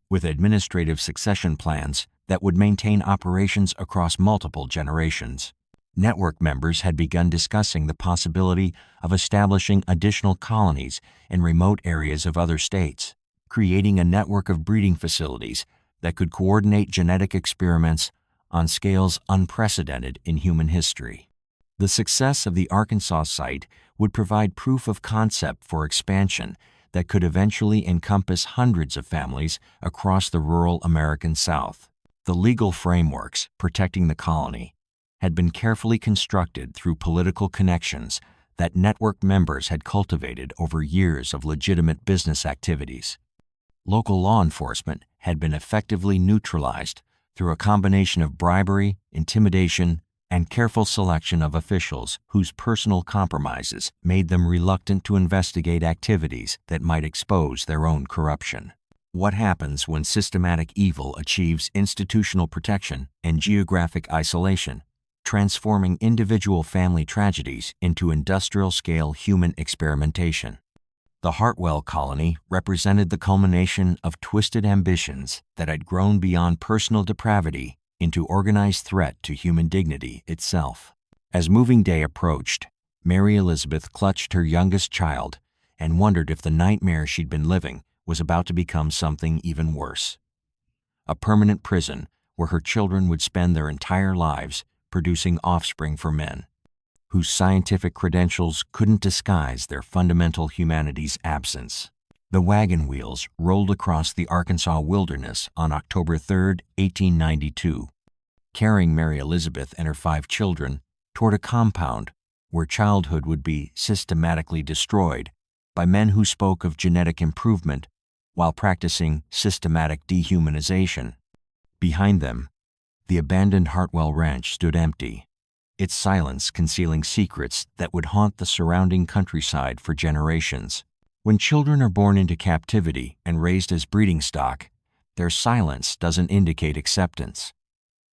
with administrative succession plans that would maintain operations across multiple generations. Network members had begun discussing the possibility of establishing additional colonies in remote areas of other states, creating a network of breeding facilities that could coordinate genetic experiments on scales unprecedented in human history. The success of the Arkansas site would provide proof of concept for expansion that could eventually encompass hundreds of families across the rural American South. The legal frameworks protecting the colony had been carefully constructed through political connections that network members had cultivated over years of legitimate business activities. Local law enforcement had been effectively neutralized through a combination of bribery, intimidation, and careful selection of officials whose personal compromises made them reluctant to investigate activities that might expose their own corruption. What happens when systematic evil achieves institutional protection and geographic isolation, transforming individual family tragedies into industrial-scale human experimentation? The Hartwell Colony represented the culmination of twisted ambitions that had grown beyond personal depravity into organized threat to human dignity itself. As moving day approached, Mary Elizabeth clutched her youngest child and wondered if the nightmare she'd been living was about to become something even worse. A permanent prison where her children would spend their entire lives producing offspring for men, whose scientific credentials couldn't disguise their fundamental humanity's absence. The wagon wheels rolled across the Arkansas wilderness on October 3, 1892, carrying Mary Elizabeth and her 5 children toward a compound where childhood would be systematically destroyed by men who spoke of genetic improvement while practicing systematic dehumanization. Behind them, the abandoned Hartwell Ranch stood empty, its silence concealing secrets that would haunt the surrounding countryside for generations. When children are born into captivity and raised as breeding stock, their silence doesn't indicate acceptance.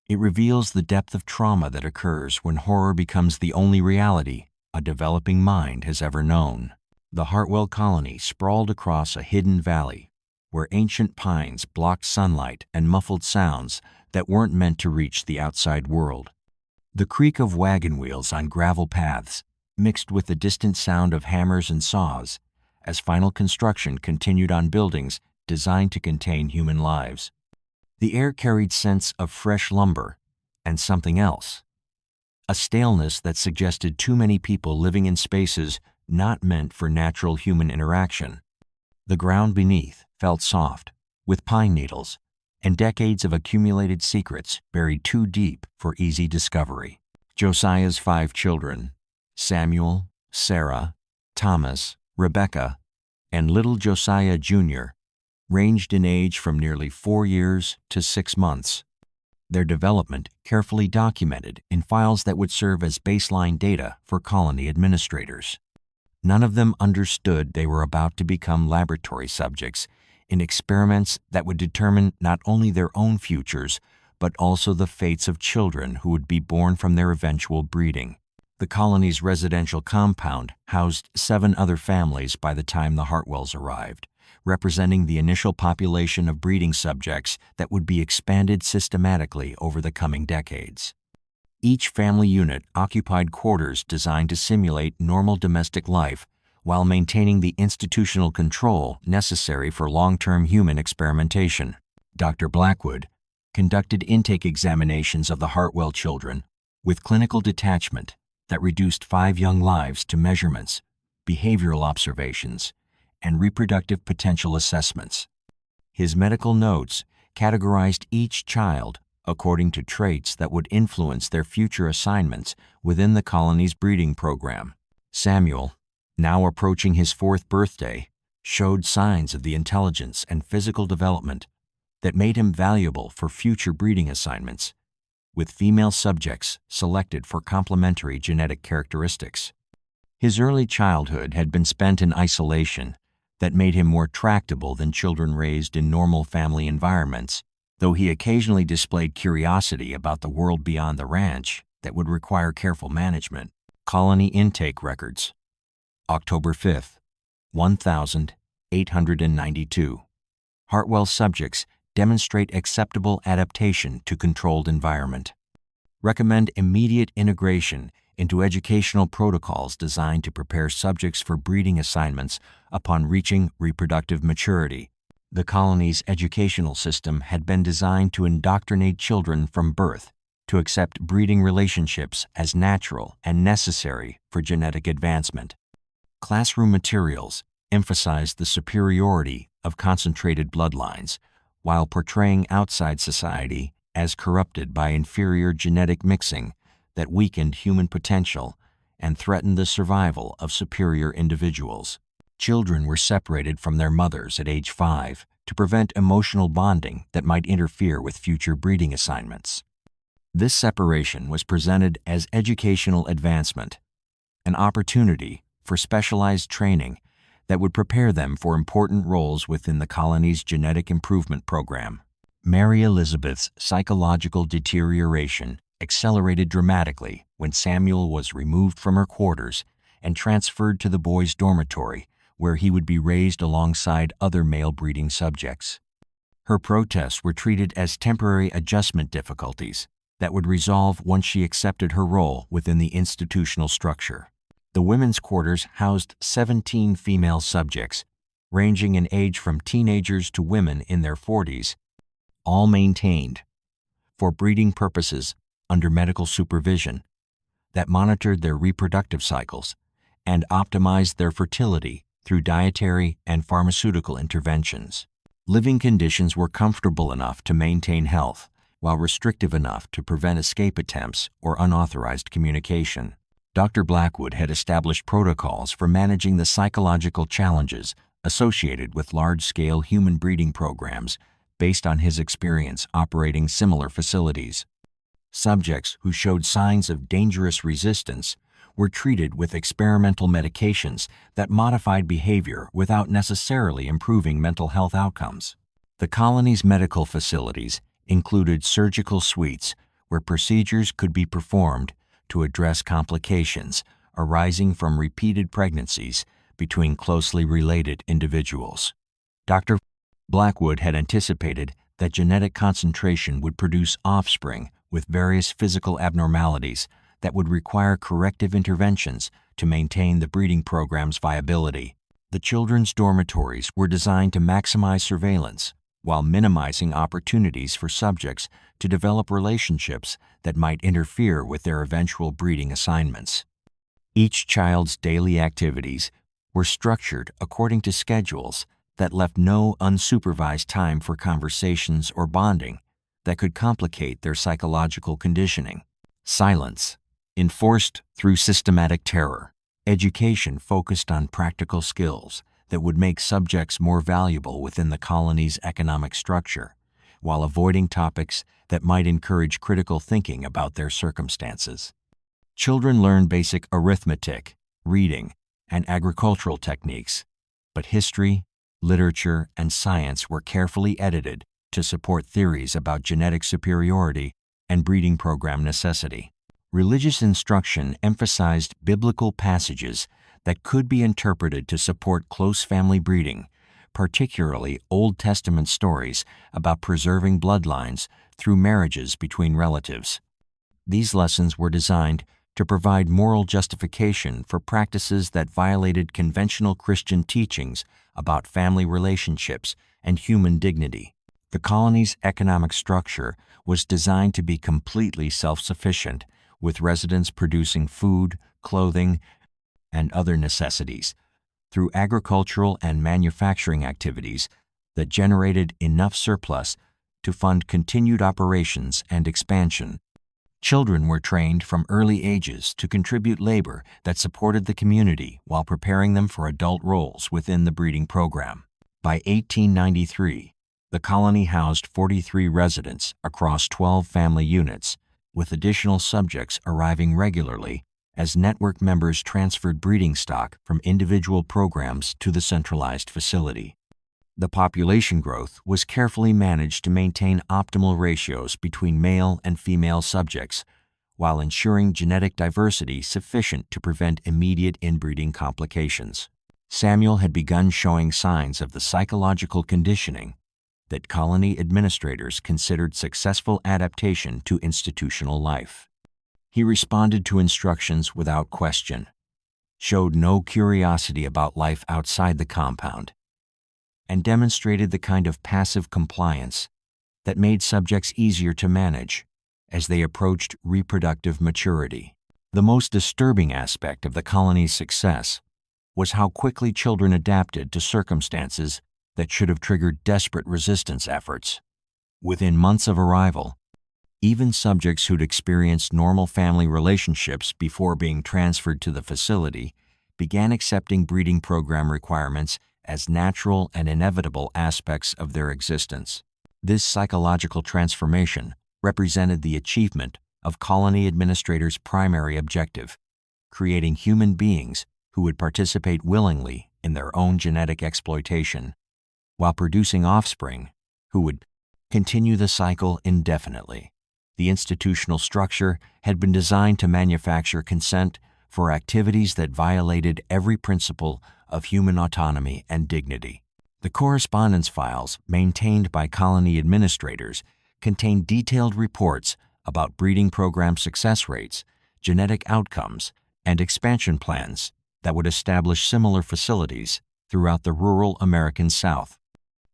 It reveals the depth of trauma that occurs when horror becomes the only reality a developing mind has ever known. The Hartwell Colony sprawled across a hidden valley, where ancient pines blocked sunlight and muffled sounds that weren't meant to reach the outside world. The creak of wagon wheels on gravel paths mixed with the distant sound of hammers and saws as final construction continued on buildings designed to contain human lives. The air carried scents of fresh lumber and something else, a staleness that suggested too many people living in spaces not meant for natural human interaction. The ground beneath felt soft, with pine needles and decades of accumulated secrets buried too deep for easy discovery. Josiah's 5 children, Samuel, Sarah, Thomas, Rebecca, and little Josiah Jr., ranged in age from nearly 4 years to 6 months. Their development carefully documented in files that would serve as baseline data for colony administrators. None of them understood they were about to become laboratory subjects in experiments that would determine not only their own futures, but also the fates of children who would be born from their eventual breeding. The colony's residential compound housed 7 other families by the time the Hartwells arrived, representing the initial population of breeding subjects that would be expanded systematically over the coming decades. Each family unit occupied quarters designed to simulate normal domestic life while maintaining the institutional control necessary for long-term human experimentation. Dr. Blackwood conducted intake examinations of the Hartwell children with clinical detachment that reduced 5 young lives to measurements, behavioral observations, and reproductive potential assessments. His medical notes categorized each child according to traits that would influence their future assignments within the colony's breeding program. Samuel, now approaching his 4th birthday, showed signs of the intelligence and physical development that made him valuable for future breeding assignments, with female subjects selected for complementary genetic characteristics. His early childhood had been spent in isolation that made him more tractable than children raised in normal family environments, though he occasionally displayed curiosity about the world beyond the ranch that would require careful management. Colony intake records. October 5th, 1892. Hartwell subjects demonstrate acceptable adaptation to controlled environment. recommend immediate integration into educational protocols designed to prepare subjects for breeding assignments upon reaching reproductive maturity. The colony's educational system had been designed to indoctrinate children from birth to accept breeding relationships as natural and necessary for genetic advancement. Classroom materials emphasized the superiority of concentrated bloodlines, while portraying outside society as corrupted by inferior genetic mixing that weakened human potential and threatened the survival of superior individuals. Children were separated from their mothers at age 5 to prevent emotional bonding that might interfere with future breeding assignments. This separation was presented as educational advancement, an opportunity for specialized training that would prepare them for important roles within the colony's genetic improvement program. Mary Elizabeth's psychological deterioration accelerated dramatically when Samuel was removed from her quarters and transferred to the boys' dormitory, where he would be raised alongside other male breeding subjects. Her protests were treated as temporary adjustment difficulties that would resolve once she accepted her role within the institutional structure. The women's quarters housed 17 female subjects, ranging in age from teenagers to women in their 40s, all maintained for breeding purposes under medical supervision that monitored their reproductive cycles and optimized their fertility through dietary and pharmaceutical interventions. Living conditions were comfortable enough to maintain health, while restrictive enough to prevent escape attempts or unauthorized communication. Dr. Blackwood had established protocols for managing the psychological challenges associated with large-scale human breeding programs based on his experience operating similar facilities. Subjects who showed signs of dangerous resistance were treated with experimental medications that modified behavior without necessarily improving mental health outcomes. The colony's medical facilities included surgical suites where procedures could be performed to address complications arising from repeated pregnancies between closely related individuals. Dr. Blackwood had anticipated that genetic concentration would produce offspring with various physical abnormalities that would require corrective interventions to maintain the breeding program's viability. The children's dormitories were designed to maximize surveillance while minimizing opportunities for subjects to develop relationships that might interfere with their eventual breeding assignments. Each child's daily activities were structured according to schedules that left no unsupervised time for conversations or bonding that could complicate their psychological conditioning. Silence, enforced through systematic terror. Education focused on practical skills that would make subjects more valuable within the colony's economic structure, while avoiding topics that might encourage critical thinking about their circumstances. Children learned basic arithmetic, reading, and agricultural techniques, but history, literature, and science were carefully edited to support theories about genetic superiority and breeding program necessity. Religious instruction emphasized biblical passages that could be interpreted to support close family breeding, particularly Old Testament stories about preserving bloodlines through marriages between relatives. These lessons were designed to provide moral justification for practices that violated conventional Christian teachings about family relationships and human dignity. The colony's economic structure was designed to be completely self-sufficient, with residents producing food, clothing, and other necessities through agricultural and manufacturing activities that generated enough surplus to fund continued operations and expansion. Children were trained from early ages to contribute labor that supported the community while preparing them for adult roles within the breeding program. By 1893, the colony housed 43 residents across 12 family units, with additional subjects arriving regularly as network members transferred breeding stock from individual programs to the centralized facility. The population growth was carefully managed to maintain optimal ratios between male and female subjects, while ensuring genetic diversity sufficient to prevent immediate inbreeding complications. Samuel had begun showing signs of the psychological conditioning that colony administrators considered successful adaptation to institutional life. He responded to instructions without question, showed no curiosity about life outside the compound, and demonstrated the kind of passive compliance that made subjects easier to manage as they approached reproductive maturity. The most disturbing aspect of the colony's success was how quickly children adapted to circumstances that should have triggered desperate resistance efforts. Within months of arrival, even subjects who'd experienced normal family relationships before being transferred to the facility began accepting breeding program requirements as natural and inevitable aspects of their existence. This psychological transformation represented the achievement of colony administrators' primary objective, creating human beings who would participate willingly in their own genetic exploitation, while producing offspring who would continue the cycle indefinitely. The institutional structure had been designed to manufacture consent for activities that violated every principle of human autonomy and dignity. The correspondence files maintained by colony administrators contained detailed reports about breeding program success rates, genetic outcomes, and expansion plans that would establish similar facilities throughout the rural American South.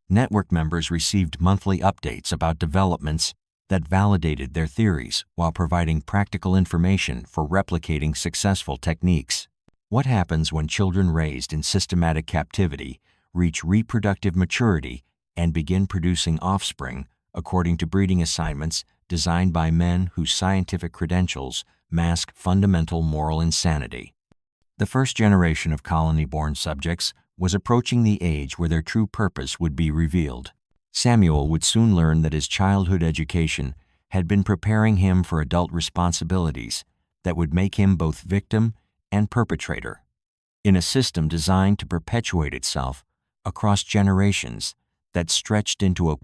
Network members received monthly updates about developments that validated their theories while providing practical information for replicating successful techniques. What happens when children raised in systematic captivity reach reproductive maturity and begin producing offspring according to breeding assignments designed by men whose scientific credentials mask fundamental moral insanity? The first generation of colony-born subjects was approaching the age where their true purpose would be revealed. Samuel would soon learn that his childhood education had been preparing him for adult responsibilities that would make him both victim and perpetrator, in a system designed to perpetuate itself across generations that stretched into a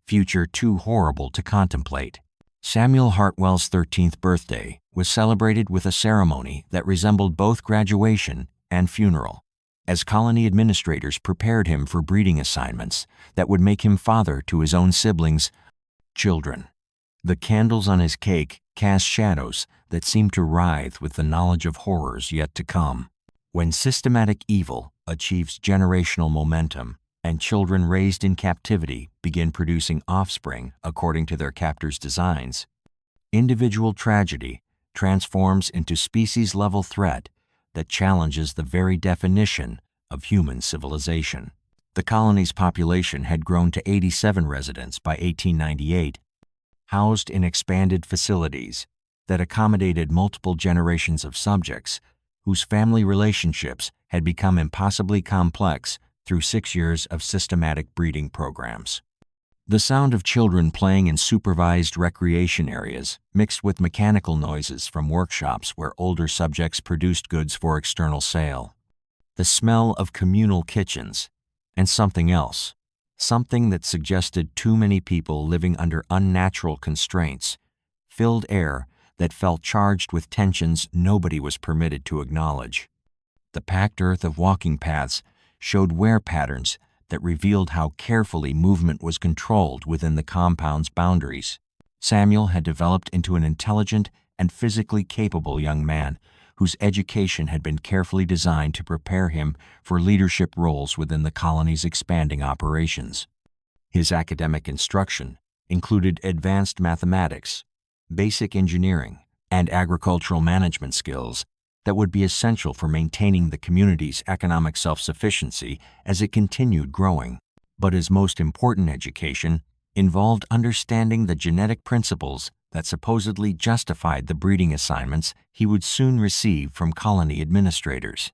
future too horrible to contemplate. Samuel Hartwell's 13th birthday was celebrated with a ceremony that resembled both graduation and funeral, as colony administrators prepared him for breeding assignments that would make him father to his own siblings' children. The candles on his cake cast shadows that seemed to writhe with the knowledge of horrors yet to come. When systematic evil achieves generational momentum and children raised in captivity begin producing offspring according to their captors' designs, individual tragedy transforms into species-level threat that challenges the very definition of human civilization. The colony's population had grown to 87 residents by 1898, housed in expanded facilities that accommodated multiple generations of subjects whose family relationships had become impossibly complex through 6 years of systematic breeding programs. The sound of children playing in supervised recreation areas mixed with mechanical noises from workshops where older subjects produced goods for external sale. The smell of communal kitchens, and something else, something that suggested too many people living under unnatural constraints, filled air that felt charged with tensions nobody was permitted to acknowledge. The packed earth of walking paths showed wear patterns that revealed how carefully movement was controlled within the compound's boundaries. Samuel had developed into an intelligent and physically capable young man whose education had been carefully designed to prepare him for leadership roles within the colony's expanding operations. His academic instruction included advanced mathematics, basic engineering, and agricultural management skills that would be essential for maintaining the community's economic self-sufficiency as it continued growing. But his most important education involved understanding the genetic principles that supposedly justified the breeding assignments he would soon receive from colony administrators.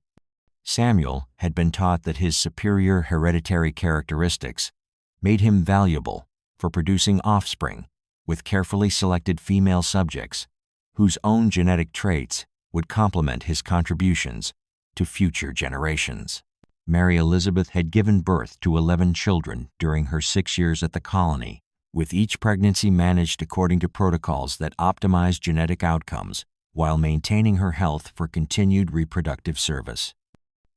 Samuel had been taught that his superior hereditary characteristics made him valuable for producing offspring with carefully selected female subjects whose own genetic traits would complement his contributions to future generations. Mary Elizabeth had given birth to 11 children during her 6 years at the colony, with each pregnancy managed according to protocols that optimized genetic outcomes while maintaining her health for continued reproductive service.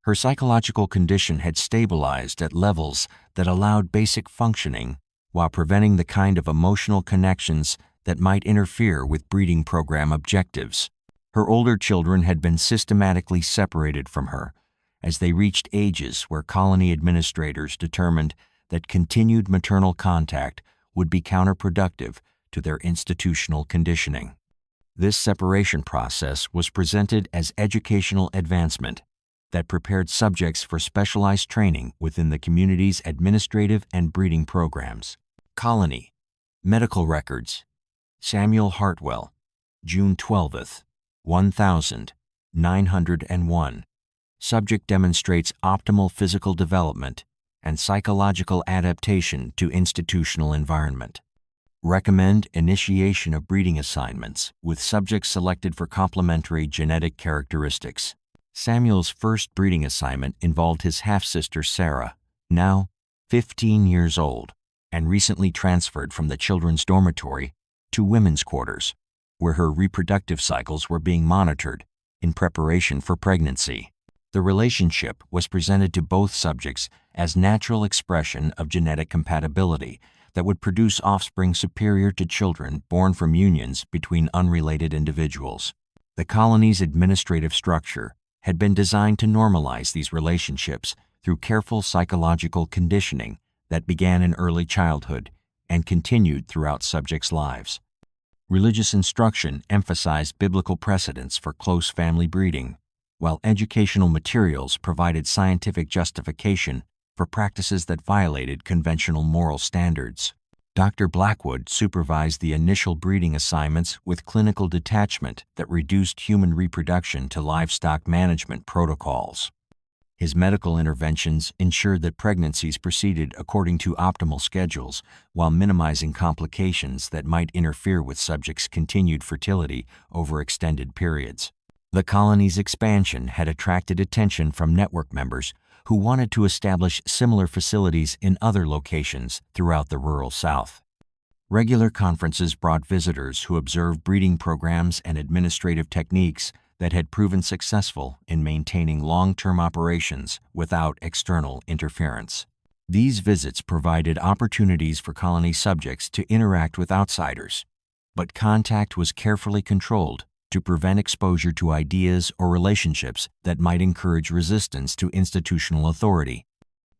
Her psychological condition had stabilized at levels that allowed basic functioning while preventing the kind of emotional connections that might interfere with breeding program objectives. Her older children had been systematically separated from her as they reached ages where colony administrators determined that continued maternal contact would be counterproductive to their institutional conditioning. This separation process was presented as educational advancement that prepared subjects for specialized training within the community's administrative and breeding programs. Colony. Medical records. Samuel Hartwell, June 12, 1901. Subject demonstrates optimal physical development and psychological adaptation to institutional environment. Recommend initiation of breeding assignments with subjects selected for complementary genetic characteristics. Samuel's first breeding assignment involved his half-sister Sarah, now 15 years old, and recently transferred from the children's dormitory to women's quarters, where her reproductive cycles were being monitored in preparation for pregnancy. The relationship was presented to both subjects as natural expression of genetic compatibility that would produce offspring superior to children born from unions between unrelated individuals. The colony's administrative structure had been designed to normalize these relationships through careful psychological conditioning that began in early childhood and continued throughout subjects' lives. Religious instruction emphasized biblical precedents for close family breeding, while educational materials provided scientific justification for practices that violated conventional moral standards. Dr. Blackwood supervised the initial breeding assignments with clinical detachment that reduced human reproduction to livestock management protocols. His medical interventions ensured that pregnancies proceeded according to optimal schedules while minimizing complications that might interfere with subjects' continued fertility over extended periods. The colony's expansion had attracted attention from network members who wanted to establish similar facilities in other locations throughout the rural South. Regular conferences brought visitors who observed breeding programs and administrative techniques that had proven successful in maintaining long-term operations without external interference. These visits provided opportunities for colony subjects to interact with outsiders, but contact was carefully controlled to prevent exposure to ideas or relationships that might encourage resistance to institutional authority.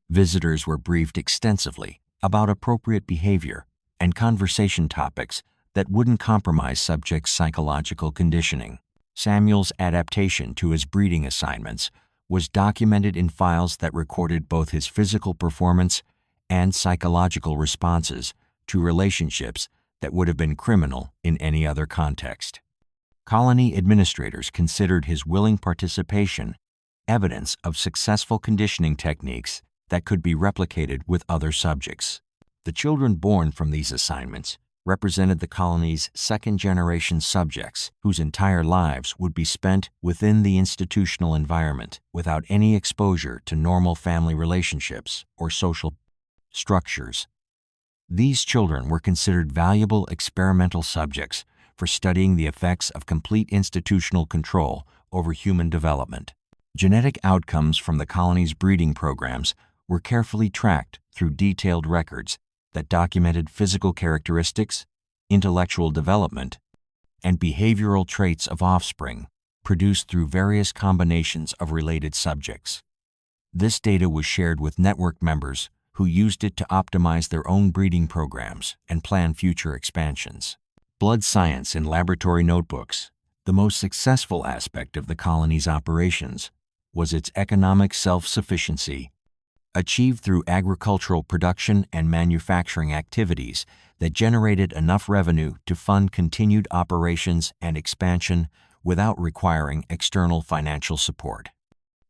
Visitors were briefed extensively about appropriate behavior and conversation topics that wouldn't compromise subjects' psychological conditioning. Samuel's adaptation to his breeding assignments was documented in files that recorded both his physical performance and psychological responses to relationships that would have been criminal in any other context. Colony administrators considered his willing participation evidence of successful conditioning techniques that could be replicated with other subjects. The children born from these assignments represented the colony's second-generation subjects whose entire lives would be spent within the institutional environment without any exposure to normal family relationships or social structures. These children were considered valuable experimental subjects for studying the effects of complete institutional control over human development. Genetic outcomes from the colony's breeding programs were carefully tracked through detailed records that documented physical characteristics, intellectual development, and behavioral traits of offspring produced through various combinations of related subjects. This data was shared with network members who used it to optimize their own breeding programs and plan future expansions. Blood science in laboratory notebooks. The most successful aspect of the colony's operations was its economic self-sufficiency, achieved through agricultural production and manufacturing activities that generated enough revenue to fund continued operations and expansion without requiring external financial support.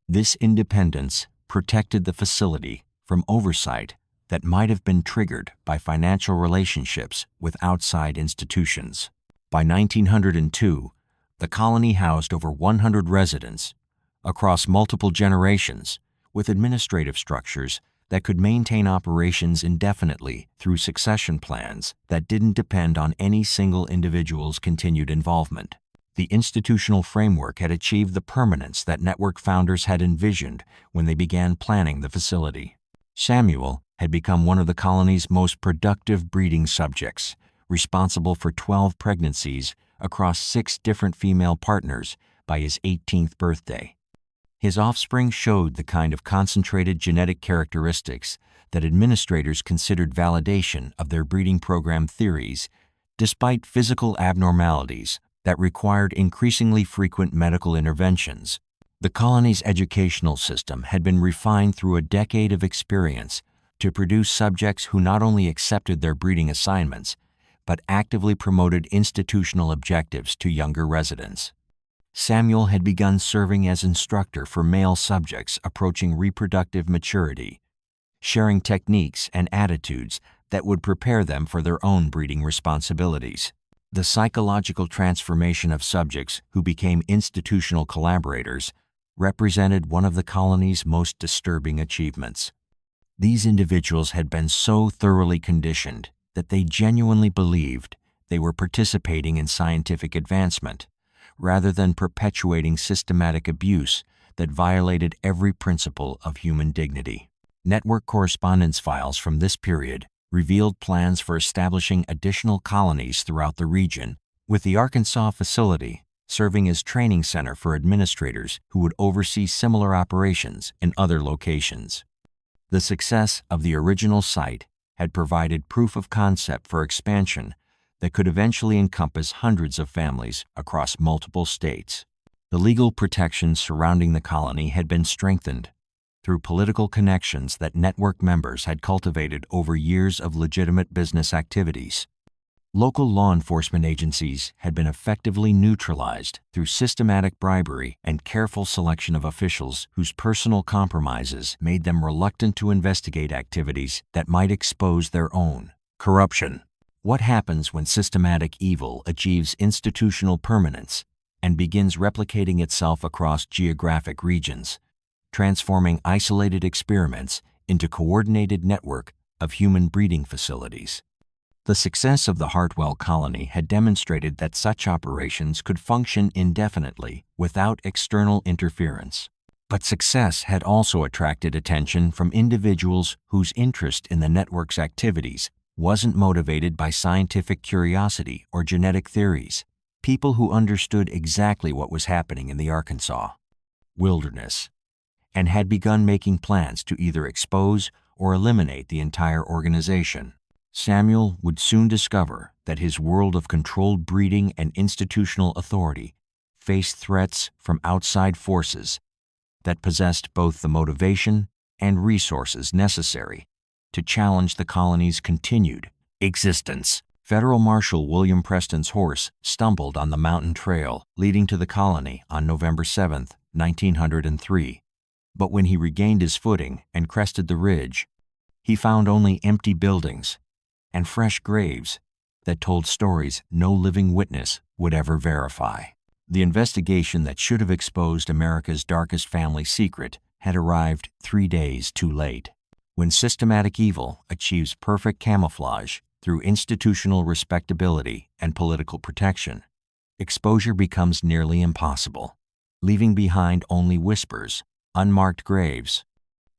This independence protected the facility from oversight that might have been triggered by financial relationships with outside institutions. By 1902, the colony housed over 100 residents across multiple generations with administrative structures that could maintain operations indefinitely through succession plans that didn't depend on any single individual's continued involvement. The institutional framework had achieved the permanence that network founders had envisioned when they began planning the facility. Samuel had become one of the colony's most productive breeding subjects, responsible for 12 pregnancies across 6 different female partners by his 18th birthday. His offspring showed the kind of concentrated genetic characteristics that administrators considered validation of their breeding program theories, despite physical abnormalities that required increasingly frequent medical interventions. The colony's educational system had been refined through a decade of experience to produce subjects who not only accepted their breeding assignments, but actively promoted institutional objectives to younger residents. Samuel had begun serving as instructor for male subjects approaching reproductive maturity, sharing techniques and attitudes that would prepare them for their own breeding responsibilities. The psychological transformation of subjects who became institutional collaborators represented one of the colony's most disturbing achievements. These individuals had been so thoroughly conditioned that they genuinely believed they were participating in scientific advancement, rather than perpetuating systematic abuse that violated every principle of human dignity. Network correspondence files from this period revealed plans for establishing additional colonies throughout the region, with the Arkansas facility serving as training center for administrators who would oversee similar operations in other locations. The success of the original site had provided proof of concept for expansion that could eventually encompass hundreds of families across multiple states. The legal protections surrounding the colony had been strengthened through political connections that network members had cultivated over years of legitimate business activities. Local law enforcement agencies had been effectively neutralized through systematic bribery and careful selection of officials whose personal compromises made them reluctant to investigate activities that might expose their own corruption. What happens when systematic evil achieves institutional permanence and begins replicating itself across geographic regions, transforming isolated experiments into a coordinated network of human breeding facilities? The success of the Hartwell Colony had demonstrated that such operations could function indefinitely without external interference. But success had also attracted attention from individuals whose interest in the network's activities wasn't motivated by scientific curiosity or genetic theories. People who understood exactly what was happening in the Arkansas wilderness and had begun making plans to either expose or eliminate the entire organization. Samuel would soon discover that his world of controlled breeding and institutional authority faced threats from outside forces that possessed both the motivation and resources necessary to challenge the colony's continued existence. Federal Marshal William Preston's horse stumbled on the mountain trail leading to the colony on November 7, 1903. But when he regained his footing and crested the ridge, he found only empty buildings and fresh graves that told stories no living witness would ever verify. The investigation that should have exposed America's darkest family secret had arrived 3 days too late. When systematic evil achieves perfect camouflage through institutional respectability and political protection, exposure becomes nearly impossible, leaving behind only whispers, unmarked graves,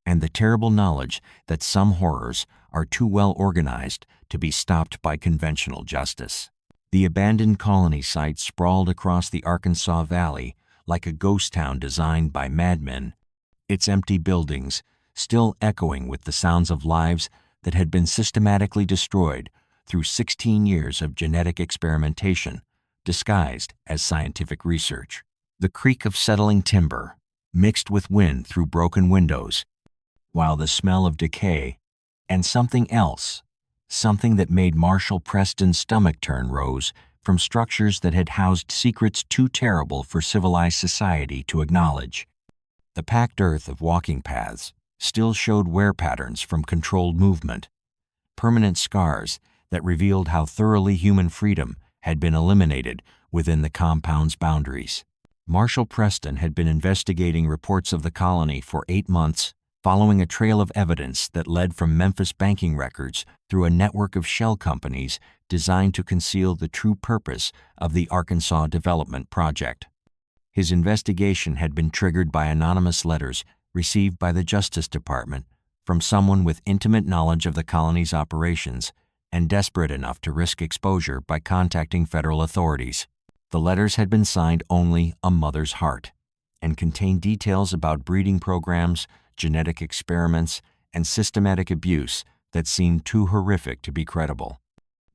and the terrible knowledge that some horrors are too well organized to be stopped by conventional justice. The abandoned colony site sprawled across the Arkansas Valley like a ghost town designed by madmen, its empty buildings still echoing with the sounds of lives that had been systematically destroyed through 16 years of genetic experimentation disguised as scientific research. The creak of settling timber mixed with wind through broken windows, while the smell of decay and something else, something that made Marshal Preston's stomach turn, rose from structures that had housed secrets too terrible for civilized society to acknowledge. The packed earth of walking paths still showed wear patterns from controlled movement, permanent scars that revealed how thoroughly human freedom had been eliminated within the compound's boundaries. Marshal Preston had been investigating reports of the colony for 8 months, following a trail of evidence that led from Memphis banking records through a network of shell companies designed to conceal the true purpose of the Arkansas Development Project. His investigation had been triggered by anonymous letters received by the Justice Department from someone with intimate knowledge of the colony's operations and desperate enough to risk exposure by contacting federal authorities. The letters had been signed only "A Mother's Heart" and contained details about breeding programs, genetic experiments, and systematic abuse that seemed too horrific to be credible.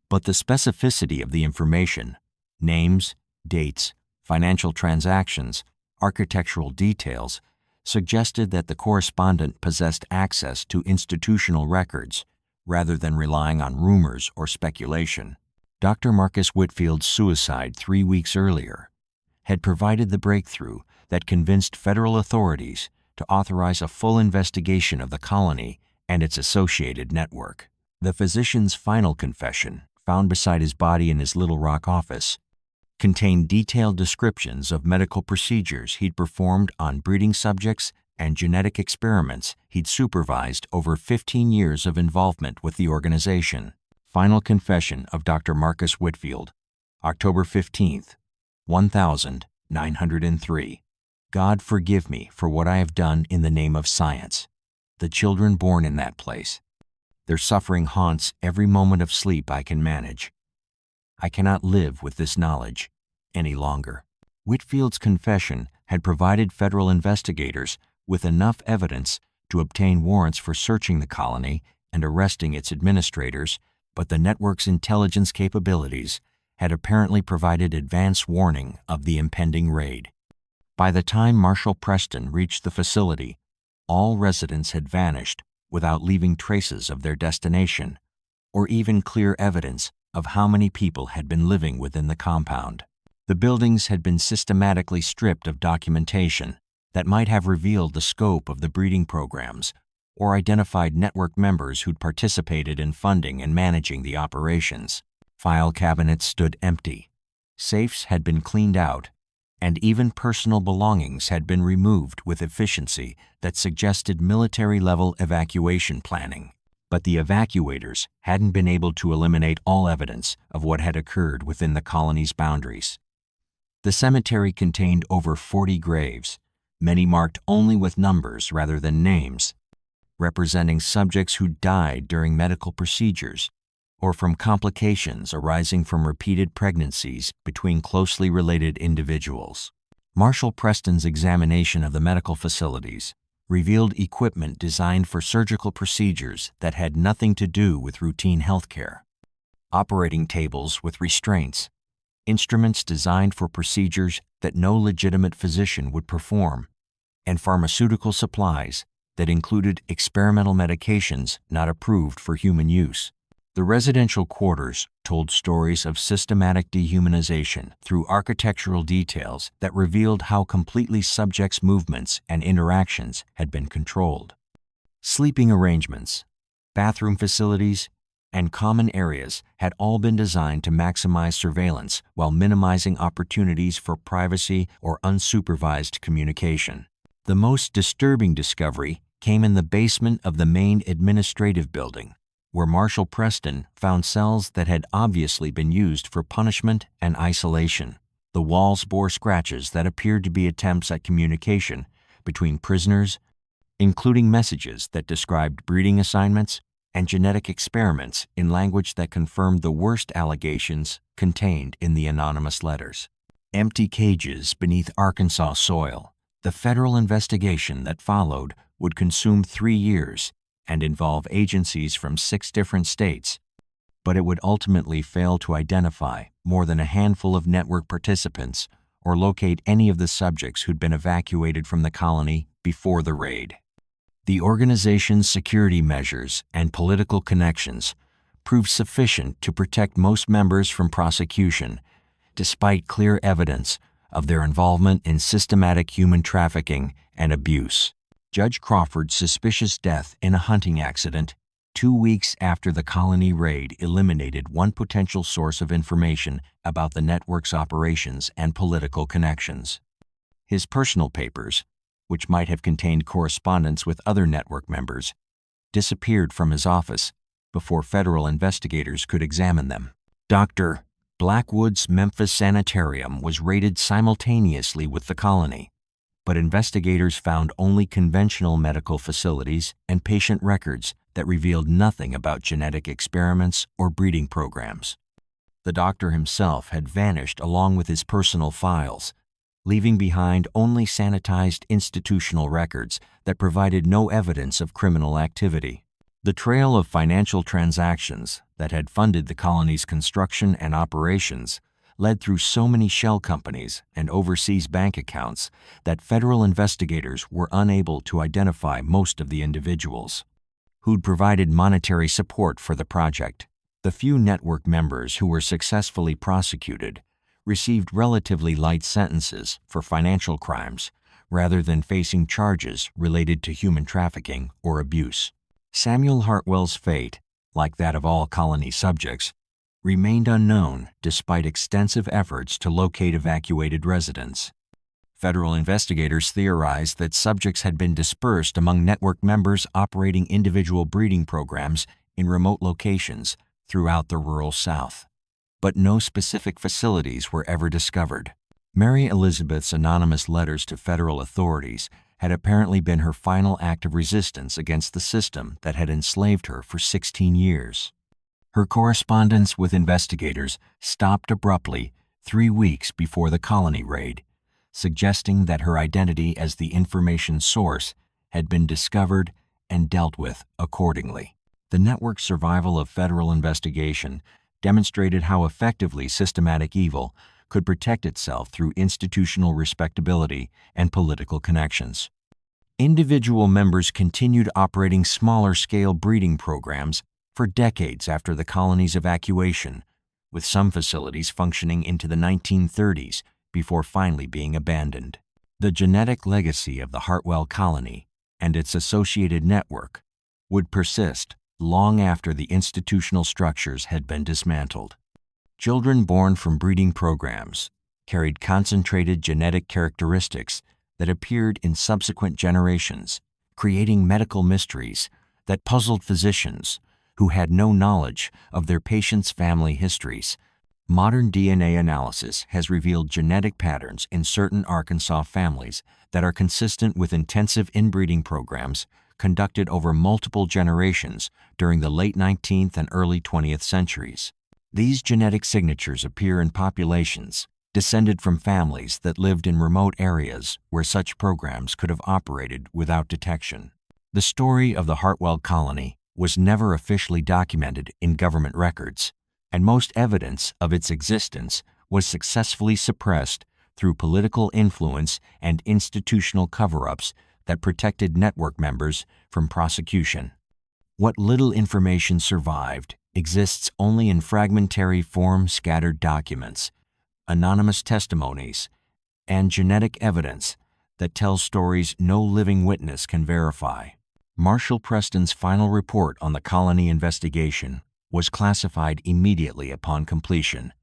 But the specificity of the information, names, dates, financial transactions, architectural details, suggested that the correspondent possessed access to institutional records rather than relying on rumors or speculation. Dr. Marcus Whitfield's suicide 3 weeks earlier had provided the breakthrough that convinced federal authorities to authorize a full investigation of the colony and its associated network. The physician's final confession, found beside his body in his Little Rock office, contained detailed descriptions of medical procedures he'd performed on breeding subjects and genetic experiments he'd supervised over 15 years of involvement with the organization. Final confession of Dr. Marcus Whitfield, October 15th, 1903. God forgive me for what I have done in the name of science. The children born in that place. Their suffering haunts every moment of sleep I can manage. I cannot live with this knowledge any longer. Whitfield's confession had provided federal investigators with enough evidence to obtain warrants for searching the colony and arresting its administrators, but the network's intelligence capabilities had apparently provided advance warning of the impending raid. By the time Marshal Preston reached the facility, all residents had vanished without leaving traces of their destination, or even clear evidence of how many people had been living within the compound. The buildings had been systematically stripped of documentation that might have revealed the scope of the breeding programs or identified network members who'd participated in funding and managing the operations. File cabinets stood empty, safes had been cleaned out, and even personal belongings had been removed with efficiency that suggested military-level evacuation planning. But the evacuators hadn't been able to eliminate all evidence of what had occurred within the colony's boundaries. The cemetery contained over 40 graves, many marked only with numbers rather than names, representing subjects who died during medical procedures or from complications arising from repeated pregnancies between closely related individuals. Marshal Preston's examination of the medical facilities revealed equipment designed for surgical procedures that had nothing to do with routine health care. Operating tables with restraints, instruments designed for procedures that no legitimate physician would perform, and pharmaceutical supplies that included experimental medications not approved for human use. The residential quarters told stories of systematic dehumanization through architectural details that revealed how completely subjects' movements and interactions had been controlled. Sleeping arrangements, bathroom facilities, and common areas had all been designed to maximize surveillance while minimizing opportunities for privacy or unsupervised communication. The most disturbing discovery came in the basement of the main administrative building, where Marshal Preston found cells that had obviously been used for punishment and isolation. The walls bore scratches that appeared to be attempts at communication between prisoners, including messages that described breeding assignments and genetic experiments in language that confirmed the worst allegations contained in the anonymous letters. Empty cages beneath Arkansas soil. The federal investigation that followed would consume 3 years and involve agencies from 6 different states, but it would ultimately fail to identify more than a handful of network participants or locate any of the subjects who'd been evacuated from the colony before the raid. The organization's security measures and political connections proved sufficient to protect most members from prosecution, despite clear evidence of their involvement in systematic human trafficking and abuse. Judge Crawford's suspicious death in a hunting accident 2 weeks after the colony raid eliminated one potential source of information about the network's operations and political connections. His personal papers, which might have contained correspondence with other network members, disappeared from his office before federal investigators could examine them. Dr. Blackwood's Memphis Sanitarium was raided simultaneously with the colony, but investigators found only conventional medical facilities and patient records that revealed nothing about genetic experiments or breeding programs. The doctor himself had vanished along with his personal files, leaving behind only sanitized institutional records that provided no evidence of criminal activity. The trail of financial transactions that had funded the colony's construction and operations led through so many shell companies and overseas bank accounts that federal investigators were unable to identify most of the individuals who'd provided monetary support for the project. The few network members who were successfully prosecuted received relatively light sentences for financial crimes rather than facing charges related to human trafficking or abuse. Samuel Hartwell's fate, like that of all colony subjects, remained unknown despite extensive efforts to locate evacuated residents. Federal investigators theorized that subjects had been dispersed among network members operating individual breeding programs in remote locations throughout the rural South. But no specific facilities were ever discovered. Mary Elizabeth's anonymous letters to federal authorities had apparently been her final act of resistance against the system that had enslaved her for 16 years. Her correspondence with investigators stopped abruptly 3 weeks before the colony raid, suggesting that her identity as the information source had been discovered and dealt with accordingly. The network's survival of federal investigation demonstrated how effectively systematic evil could protect itself through institutional respectability and political connections. Individual members continued operating smaller-scale breeding programs for decades after the colony's evacuation, with some facilities functioning into the 1930s before finally being abandoned. The genetic legacy of the Hartwell Colony and its associated network would persist long after the institutional structures had been dismantled. Children born from breeding programs carried concentrated genetic characteristics that appeared in subsequent generations, creating medical mysteries that puzzled physicians who had no knowledge of their patients' family histories. Modern DNA analysis has revealed genetic patterns in certain Arkansas families that are consistent with intensive inbreeding programs conducted over multiple generations during the late 19th and early 20th centuries. These genetic signatures appear in populations descended from families that lived in remote areas where such programs could have operated without detection. The story of the Hartwell Colony was never officially documented in government records, and most evidence of its existence was successfully suppressed through political influence and institutional cover-ups that protected network members from prosecution. What little information survived exists only in fragmentary form scattered documents, anonymous testimonies, and genetic evidence that tells stories no living witness can verify. Marshall Preston's final report on the colony investigation was classified immediately upon completion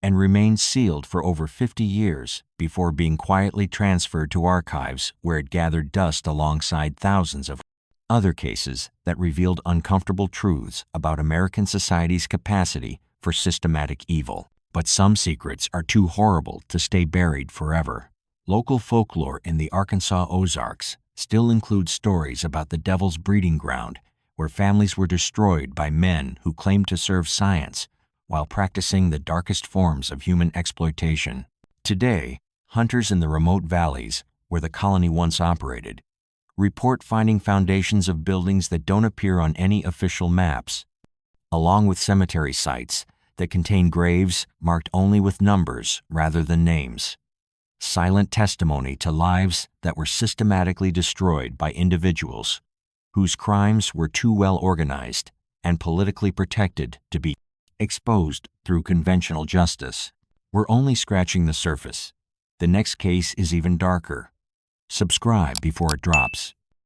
and remained sealed for over 50 years before being quietly transferred to archives where it gathered dust alongside thousands of other cases that revealed uncomfortable truths about American society's capacity for systematic evil. But some secrets are too horrible to stay buried forever. Local folklore in the Arkansas Ozarks still includes stories about the Devil's Breeding Ground, where families were destroyed by men who claimed to serve science while practicing the darkest forms of human exploitation. Today, hunters in the remote valleys, where the colony once operated, report finding foundations of buildings that don't appear on any official maps, along with cemetery sites that contain graves marked only with numbers rather than names. Silent testimony to lives that were systematically destroyed by individuals whose crimes were too well organized and politically protected to be exposed through conventional justice. We're only scratching the surface. The next case is even darker. Subscribe before it drops.